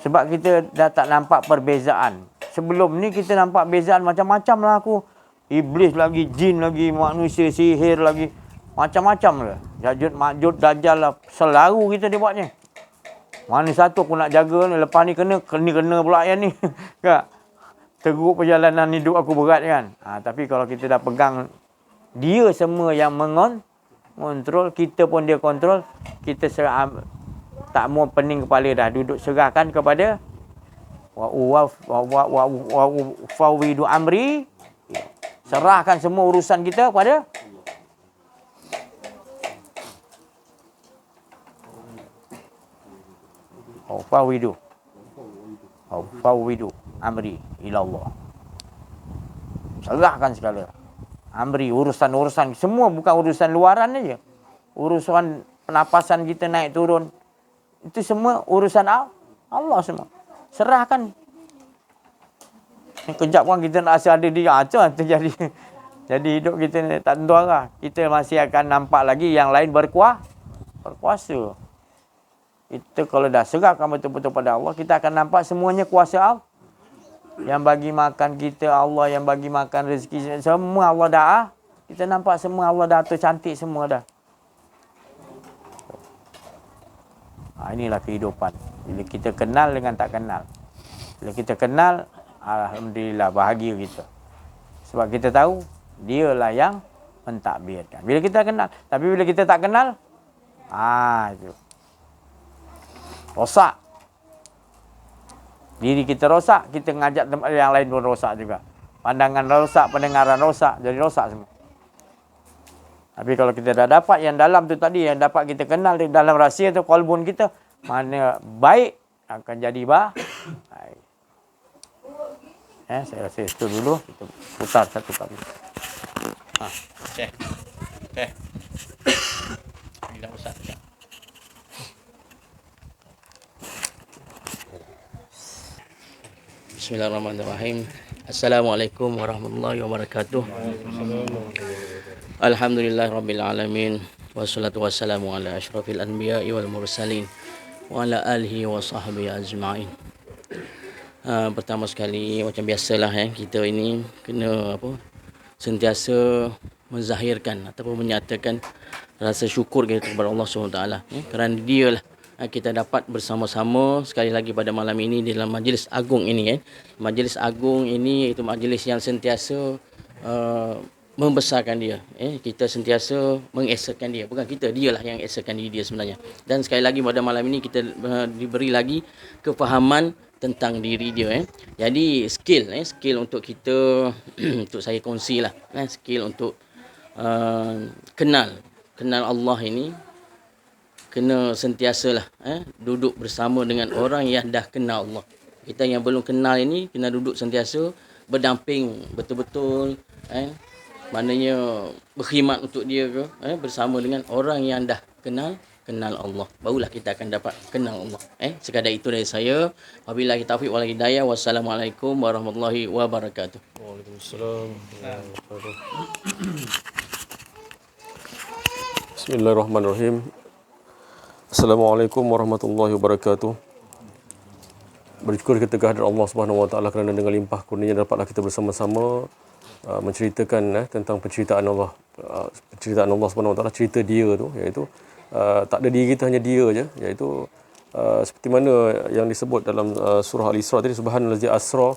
Sebab kita dah tak nampak perbezaan. Sebelum ni kita nampak bezaan macam-macam lah aku. Iblis lagi, jin lagi, manusia, sihir lagi. Macam-macam lah. Yajud, Majud, Dajjal lah. Selalu kita dia buatnya. Mana satu aku nak jaga ni. Lepas ni kena pula yang ni. Teruk perjalanan hidup aku berat kan. Tapi kalau kita dah pegang dia semua yang mengontrol, kita pun dia kontrol. Kita tak mau pening kepala dah, duduk serahkan kepada wa fawidu amri. Serahkan semua urusan kita kepada fawidu amri ila Allah. Serahkan segala amri, urusan-urusan semua, bukan urusan luaran aja. Urusan pernafasan kita naik turun, itu semua urusan Allah semua. Serahkan. Kejap kan kita nak rasa ada dia, terjadi. Jadi hidup kita ni tak tentu arah. Kita masih akan nampak lagi yang lain berkuasa. Kita kalau dah serahkan betul-betul pada Allah, kita akan nampak semuanya kuasa Allah. Yang bagi makan kita Allah, yang bagi makan rezeki semua Allah dah. Kita nampak semua Allah dah atur cantik semua dah. Inilah kehidupan. Bila kita kenal dengan tak kenal. Bila kita kenal, alhamdulillah bahagia kita. Sebab kita tahu dialah yang mentadbirkan. Bila kita kenal, tapi bila kita tak kenal, itu rosak. Diri kita rosak, kita ngajak tempat yang lain pun rosak juga. Pandangan rosak, pendengaran rosak, jadi rosak semua. Tapi kalau kita dah dapat yang dalam tu tadi, yang dapat kita kenal di dalam rahsia tu, qalbun kita, mana baik akan jadi baik. Saya rasa itu dulu. Kita putar satu kali. Okey. Bila Ustaz. Bismillahirrahmanirrahim. Assalamualaikum warahmatullahi wabarakatuh. Alhamdulillahirabbil alamin. Wassalatu wassalamu ala asyrafil anbiya'i wal mursalin wa ala alihi wa sahbihi ajma'in. Pertama sekali macam biasalah kita ini kena sentiasa menzahirkan ataupun menyatakan rasa syukur kita kepada Allah SWT kerana dialah kita dapat bersama-sama sekali lagi pada malam ini di dalam majlis agung ini. Majlis agung ini itu majlis yang sentiasa membesarkan dia. Kita sentiasa mengesahkan dia. Bukan kita, dialah yang esahkan diri dia sebenarnya. Dan sekali lagi pada malam ini kita diberi lagi kefahaman tentang diri dia. Jadi skill untuk kita untuk saya kongsilah skill untuk kenal Allah ini. Kena sentiasalah duduk bersama dengan orang yang dah kenal Allah. Kita yang belum kenal ini kena duduk sentiasa berdamping betul-betul maknanya berkhidmat untuk dia ke bersama dengan orang yang dah kenal Allah. Barulah kita akan dapat kenal Allah. Sekadar itu dari saya. Wabillahi taufiq wal hidayah. Wassalamualaikum warahmatullahi wabarakatuh. Waalaikumsalam. Bismillahirrahmanirrahim. Assalamualaikum warahmatullahi wabarakatuh. Bersyukur kita kehadirat Allah Subhanahu Wa Taala kerana dengan limpah kurnianya dapatlah kita bersama-sama menceritakan tentang penceritaan Allah. Penceritaan Allah Subhanahu Wa Taala, cerita dia tu, iaitu tak ada diri kita, hanya dia je, iaitu seperti mana yang disebut dalam surah Al-Isra tadi, subhanallazi asra,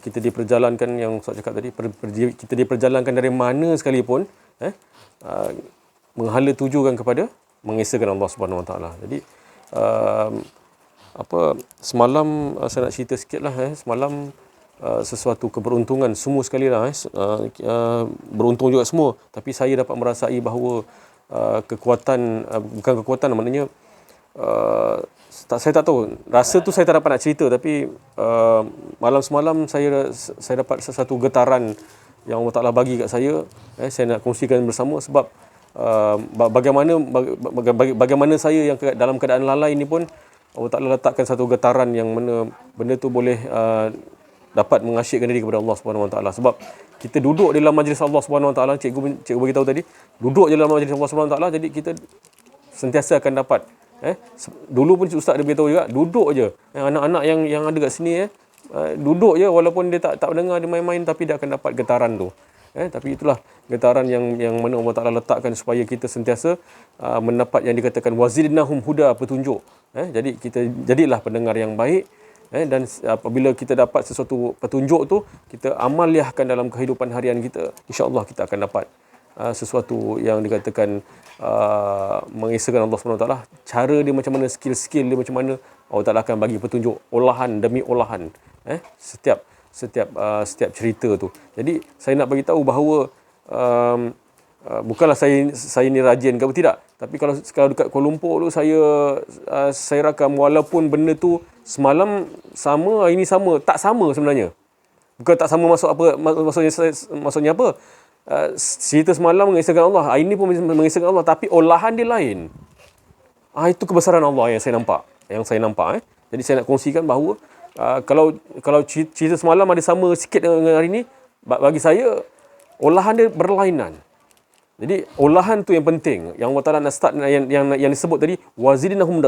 kita diperjalankan, yang Ustaz cakap tadi, kita diperjalankan dari mana sekalipun, menghala tujukan kepada mengesahkan Allah Subhanahu Wa Taala. Jadi semalam saya nak cerita sikitlah. Semalam sesuatu keberuntungan semua sekali lah. Beruntung juga semua, tapi saya dapat merasai bahawa kekuatan, bukan kekuatan, maknanya saya tak tahu, rasa tu saya tak dapat nak cerita, tapi malam semalam saya dapat satu getaran yang Allah Ta'ala bagi kat saya. Saya nak kongsikan bersama, sebab bagaimana saya yang dalam keadaan lalai ni pun Allah Ta'ala letakkan satu getaran yang mana benda tu boleh dapat mengasyikkan diri kepada Allah Subhanahu Wa Taala. Sebab kita duduk dalam majlis Allah Subhanahu Wa Taala, cikgu bagi tahu tadi, duduk dalam majlis Allah Subhanahu Wa Taala, jadi kita sentiasa akan dapat. Dulu pun ustaz dia beritahu juga, duduk je. Anak-anak yang ada kat sini duduk je, walaupun dia tak dengar, dia main-main, tapi dia akan dapat getaran tu. Tapi itulah getaran yang mana Allah Ta'ala letakkan supaya kita sentiasa mendapat yang dikatakan wazidnahum huda, petunjuk. Jadi kita jadilah pendengar yang baik, dan apabila kita dapat sesuatu petunjuk tu, kita amaliahkan dalam kehidupan harian kita, insya-Allah kita akan dapat sesuatu yang dikatakan mengesahkan Allah SWT. Cara dia macam mana, skill dia macam mana, Allah Ta'ala akan bagi petunjuk olahan demi olahan setiap cerita tu. Jadi saya nak bagi tahu bahawa bukanlah saya ni rajin ke apa, tidak, tapi kalau dekat Kuala Lumpur tu saya rakam, walaupun benda tu semalam sama, hari ni sama, tak sama sebenarnya. Bukan tak sama maksudnya apa? Cerita semalam mengesahkan Allah, hari ni pun mengesahkan Allah, tapi olahan dia lain. Itu kebesaran Allah yang saya nampak. Jadi saya nak kongsikan bahawa kalau cerita semalam ada sama sikit dengan hari ni, bagi saya olahan dia berlainan. Jadi olahan tu yang penting. Yang Allah Taala nak start yang disebut tadi wazidnahum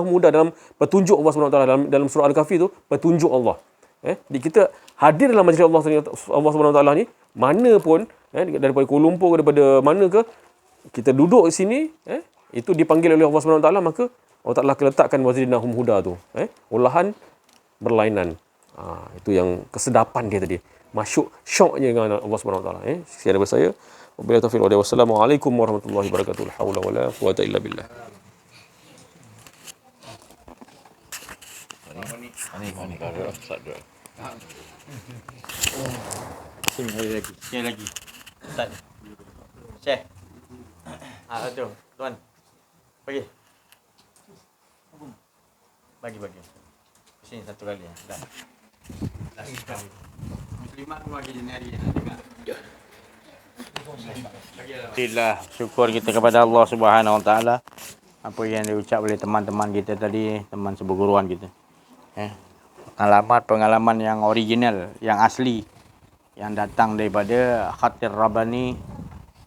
huda dalam petunjuk Allah Subhanahu Wa Taala dalam surah Al-Kahfi tu, petunjuk Allah. Jadi kita hadir dalam majlis Allah Subhanahu Wa Taala ni mana pun daripada Kuala Lumpur, daripada mana ke, kita duduk di sini itu dipanggil oleh Allah Subhanahu Wa Taala, maka Allah Taala akan letakkan wazidnahum huda tu, olahan berlainan. Itu yang kesedapan dia tadi. Masyuk syoknya dengan Allah Subhanahu Wa Taala. Sekian daripada saya. Wabillahi taufiq wal hidayah. Wassalamualaikum warahmatullahi wabarakatuh. La haula wala quwata illa billah. Sini lagi. Ustaz. Syekh. Tu, tuan. Bagi. Bagi. Sini satu kali ya. Dah. Lagi sekali. Muslimat pun bagi jenis hari dengar. Alhamdulillah, syukur kita kepada Allah Subhanahu Wa Taala apa yang diucap oleh teman-teman kita tadi, teman seperguruan kita. Pengalaman yang original, yang asli, yang datang daripada Khatir Rabbani,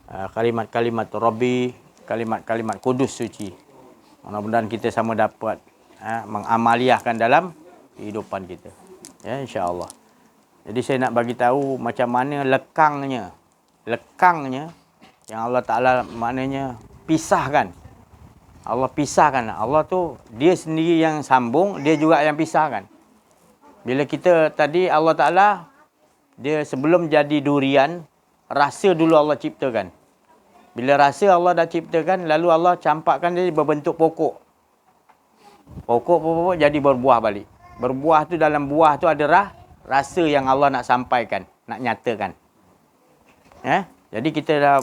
kalimat-kalimat Rabbi, kalimat-kalimat kudus suci. Mudah-mudahan kita sama dapat mengamaliahkan dalam kehidupan kita. Ya, insya-Allah. Jadi saya nak bagi tahu macam mana lekangnya yang Allah Ta'ala maknanya pisahkan. Allah pisahkan. Allah tu dia sendiri yang sambung, dia juga yang pisahkan. Bila kita tadi Allah Ta'ala dia sebelum jadi durian, rasa dulu Allah ciptakan. Bila rasa Allah dah ciptakan, lalu Allah campakkan dia berbentuk pokok. Pokok jadi berbuah balik. Berbuah tu dalam buah tu ada rasa yang Allah nak sampaikan, nak nyatakan. Jadi kita dah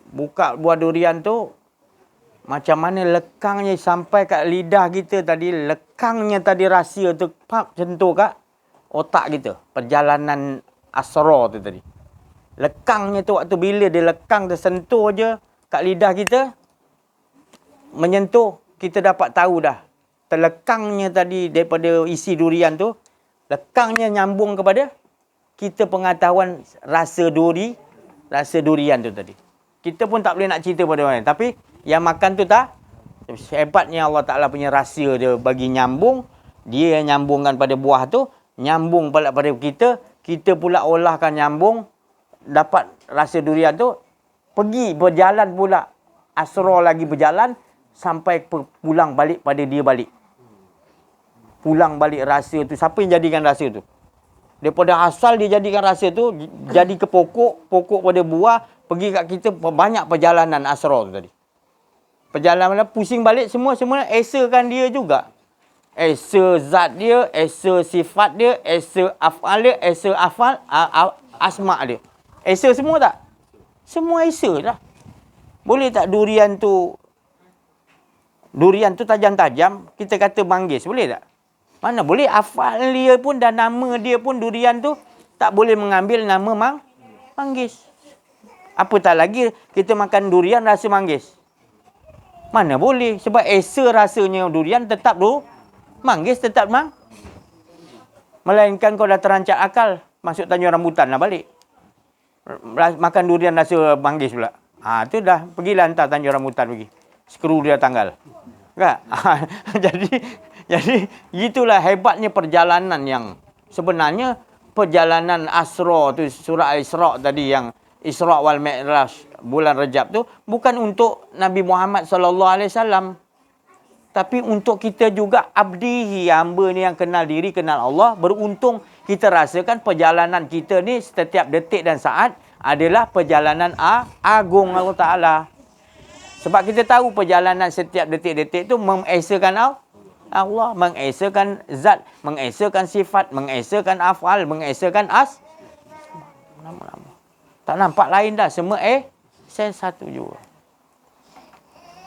buka buah durian tu, macam mana lekangnya sampai kat lidah kita tadi, lekangnya tadi rahsia tu sentuh kat otak kita. Perjalanan asra tu tadi. Lekangnya tu waktu bila dia lekang tersentuh je kat lidah kita, menyentuh, kita dapat tahu dah. Terlekangnya tadi daripada isi durian tu, lekangnya nyambung kepada kita pengetahuan rasa durian tu tadi. Kita pun tak boleh nak cerita pada orang lain. Tapi yang makan tu tak. Hebatnya Allah Ta'ala punya rahsia dia bagi nyambung. Dia yang nyambungkan pada buah tu. Nyambung pula pada kita. Kita pula olahkan nyambung. Dapat rasa durian tu. Pergi berjalan pula. Asra lagi berjalan. Sampai pulang balik pada dia balik. Pulang balik rasa tu. Siapa yang jadikan rasa tu? Daripada asal dia jadikan rasa tu, jadi ke pokok pada buah, pergi kat kita banyak perjalanan asra tu tadi. Perjalanan pusing balik semua esakan dia juga. Esa zat dia, esa sifat dia, esa afal dia, esa asma dia. Esa semua tak? Semua esa dah. Boleh tak durian tu tajam-tajam, kita kata manggis, boleh tak? Mana boleh, afal dia pun dan nama dia pun durian tu tak boleh mengambil nama manggis. Apatah lagi kita makan durian rasa manggis. Mana boleh, sebab esa rasanya durian tetap manggis tetap melainkan kau dah terancak akal, masuk Tanjung Rambutan lah balik. Makan durian rasa manggis pula. Tu dah pergilah hantar Tanjung Rambutan pergi. Skru dia tanggal. Kan? Jadi itulah hebatnya perjalanan yang sebenarnya perjalanan Asra tu, surah Al-Isra tadi yang Isra wal Mi'raj bulan Rejab tu bukan untuk Nabi Muhammad sallallahu alaihi wasallam, tapi untuk kita juga abdihi, hamba ni yang kenal diri, kenal Allah. Beruntung kita rasakan perjalanan kita ni setiap detik dan saat adalah perjalanan agung Allah Ta'ala. Sebab kita tahu perjalanan setiap detik-detik tu mengesakan Allah, mengesakan zat, mengesakan sifat, mengesakan afal, mengesakan nama-nama. Tak nampak lain dah, semua satu juga.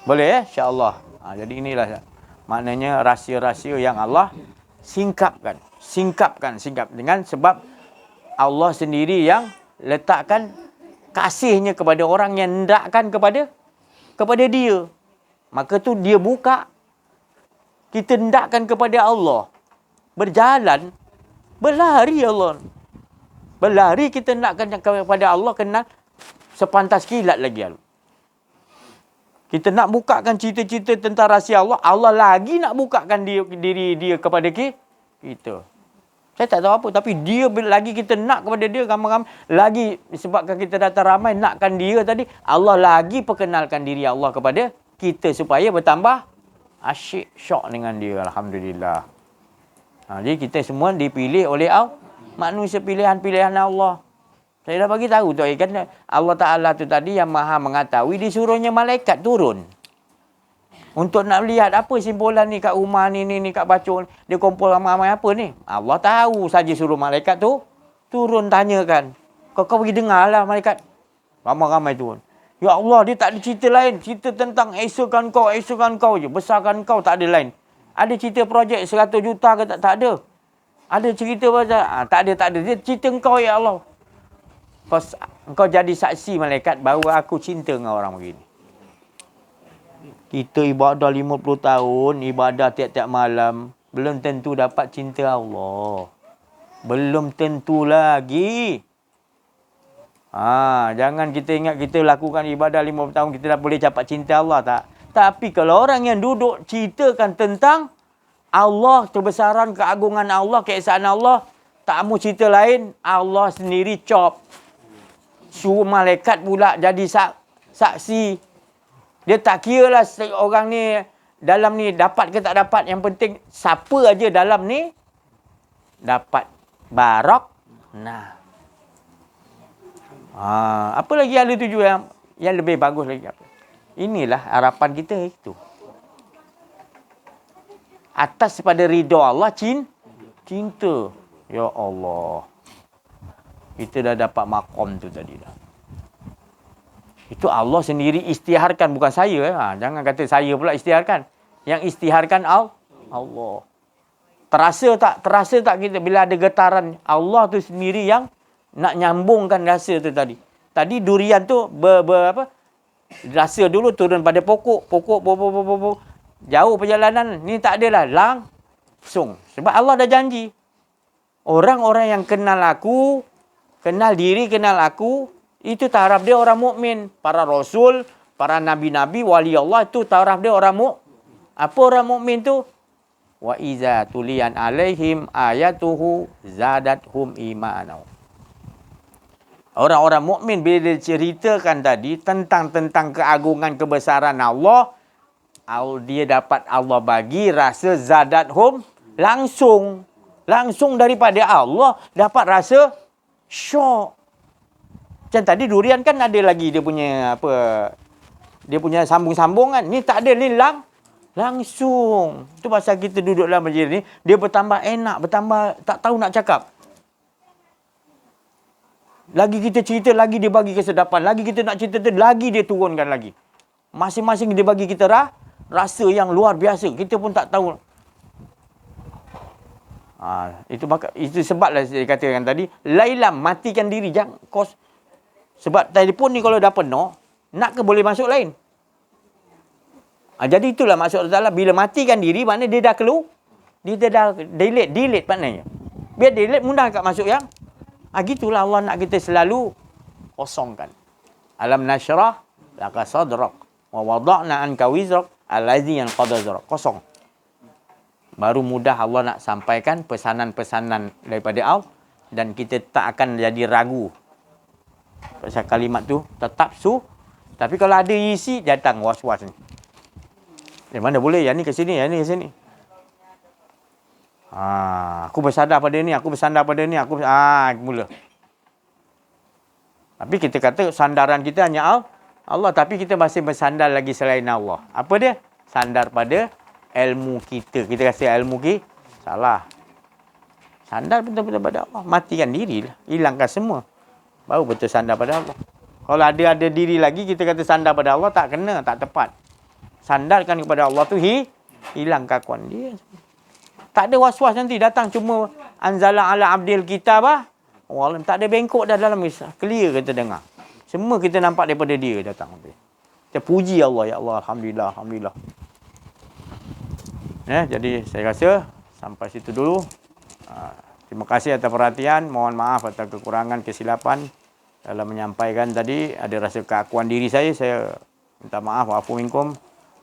Boleh insya-Allah. Jadi inilah maknanya rahsia-rahsia yang Allah singkapkan dengan sebab Allah sendiri yang letakkan kasihnya kepada orang yang hendakkan kepada dia. Maka tu dia buka, kita hendakkan kepada Allah. Berjalan, berlari Allah. Berlari kita hendakkan kepada Allah, kenal sepantas kilat lagi. Kita nak bukakan cerita-cerita tentang rahsia Allah, Allah lagi nak bukakan diri dia kepada kita. Saya tak tahu apa, tapi dia lagi kita nak kepada dia ramai-ramai. Lagi sebabkan kita datang ramai nakkan dia tadi, Allah lagi perkenalkan diri Allah kepada kita supaya bertambah asyik, syok dengan dia. Alhamdulillah. Jadi kita semua dipilih oleh Allah. Manusia pilihan-pilihan Allah. Saya dah bagi tahu tu kan Allah Ta'ala tu tadi yang maha mengetahui, disuruhnya malaikat turun. Untuk nak lihat apa simpulan ni kat rumah ni kat bacul. Dia kumpul ramai-ramai apa ni. Allah tahu saja suruh malaikat tu turun tanyakan. Kau pergi dengar lah malaikat. Ramai-ramai turun. Ya Allah, dia tak ada cerita lain. Cerita tentang esakan kau je. Besarkan kau, tak ada lain. Ada cerita projek 100 juta ke tak ada. Ada cerita pasal tak ada. Dia cerita engkau ya Allah. Engkau jadi saksi malaikat bahawa aku cinta dengan orang begini. Kita ibadah 50 tahun, ibadah tiap-tiap malam, belum tentu dapat cinta Allah. Belum tentu lagi. Jangan kita ingat kita lakukan ibadah 50 tahun, kita dah boleh dapat cinta Allah, tak. Tapi kalau orang yang duduk ceritakan tentang Allah, kebesaran, keagungan Allah, keesaan Allah, tak mau cerita lain, Allah sendiri cop. Suruh malaikat pula jadi saksi. Dia tak kira lah orang ni dalam ni dapat ke tak dapat. Yang penting siapa aja dalam ni dapat barak. Nah. Apa lagi ada tuju yang lebih bagus lagi apa? Inilah harapan kita itu. Atas pada ridha Allah cinta. Ya Allah. Kita dah dapat makom tu tadi dah. Itu Allah sendiri istiharkan, bukan saya. Jangan kata saya pula istiharkan. Yang istiharkan Allah. Terasa tak kita bila ada getaran, Allah tu sendiri yang nak nyambungkan rasa tu tadi. Tadi durian tu rasa dulu turun pada pokok, jauh perjalanan. Ni tak adalah langsung. Sebab Allah dah janji. Orang-orang yang kenal aku, kenal diri, kenal aku, itu taraf dia orang mukmin. Para rasul, para nabi-nabi, wali Allah, itu taraf dia orang mukmin. Apa orang mukmin tu? Wa iza tuliyan alaihim ayatuhu zadathum imanan. Orang-orang mukmin bila diceritakan tadi tentang keagungan kebesaran Allah, dia dapat Allah bagi rasa zadathum langsung daripada Allah dapat rasa syok. Macam tadi durian kan ada lagi dia punya dia punya sambung-sambung kan. Ni tak ada, ni langsung. Itu pasal kita duduk dalam majlis ni, dia bertambah enak, bertambah tak tahu nak cakap. Lagi kita cerita, lagi dia bagi kesedapan. Lagi kita nak cerita tu, lagi dia turunkan lagi. Masing-masing dia bagi kita rasa yang luar biasa. Kita pun tak tahu. Itu sebablah saya katakan tadi, lailam, matikan diri. Jangan kos. Sebab telefon ni kalau dah penuh, nak ke boleh masuk lain. Jadi itulah maksud Allah Ta'ala. Bila matikan diri, maknanya dia dah keluar. Dia dah delete maknanya. Biar delete, mudah kat masuk yang. Gitulah Allah nak kita selalu kosongkan. Alam nasyrah laka sadrak wa wada'na anka wizrak allazi yanqadha zrak. Kosong. Baru mudah Allah nak sampaikan pesanan-pesanan daripada Allah. Dan kita tak akan jadi ragu. Pasal kalimat tu tetap tapi kalau ada isi, datang was-was ni. Mana boleh, yang ni ke sini, yang ni ke sini. Aku bersandar pada ni, mula. Tapi kita kata sandaran kita hanya Allah, tapi kita masih bersandar lagi selain Allah. Apa dia? Sandar pada ilmu kita. Kita rasa ilmu kita salah. Sandar betul-betul pada Allah. Matikan diri lah. Hilangkan semua. Baru betul sandar pada Allah. Kalau ada diri lagi, kita kata sandar pada Allah, tak kena, tak tepat. Sandarkan kepada Allah tu hilang kakuan dia. Tak ada was-was nanti datang cuma anzala ala abdil kitab Allah, tak ada bengkok dah dalam Islam. Clear kita dengar. Semua kita nampak daripada dia datang. Kita puji Allah, ya Allah, alhamdulillah, alhamdulillah. Jadi saya rasa sampai situ dulu. Terima kasih atas perhatian. Mohon maaf atas kekurangan, kesilapan. dalam menyampaikan tadi ada rasa keakuan diri saya minta maaf. Wa'afu minkum.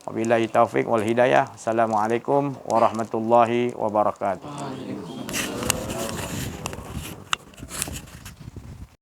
Wabillahi taufik wal hidayah. Assalamualaikum warahmatullahi wabarakatuh.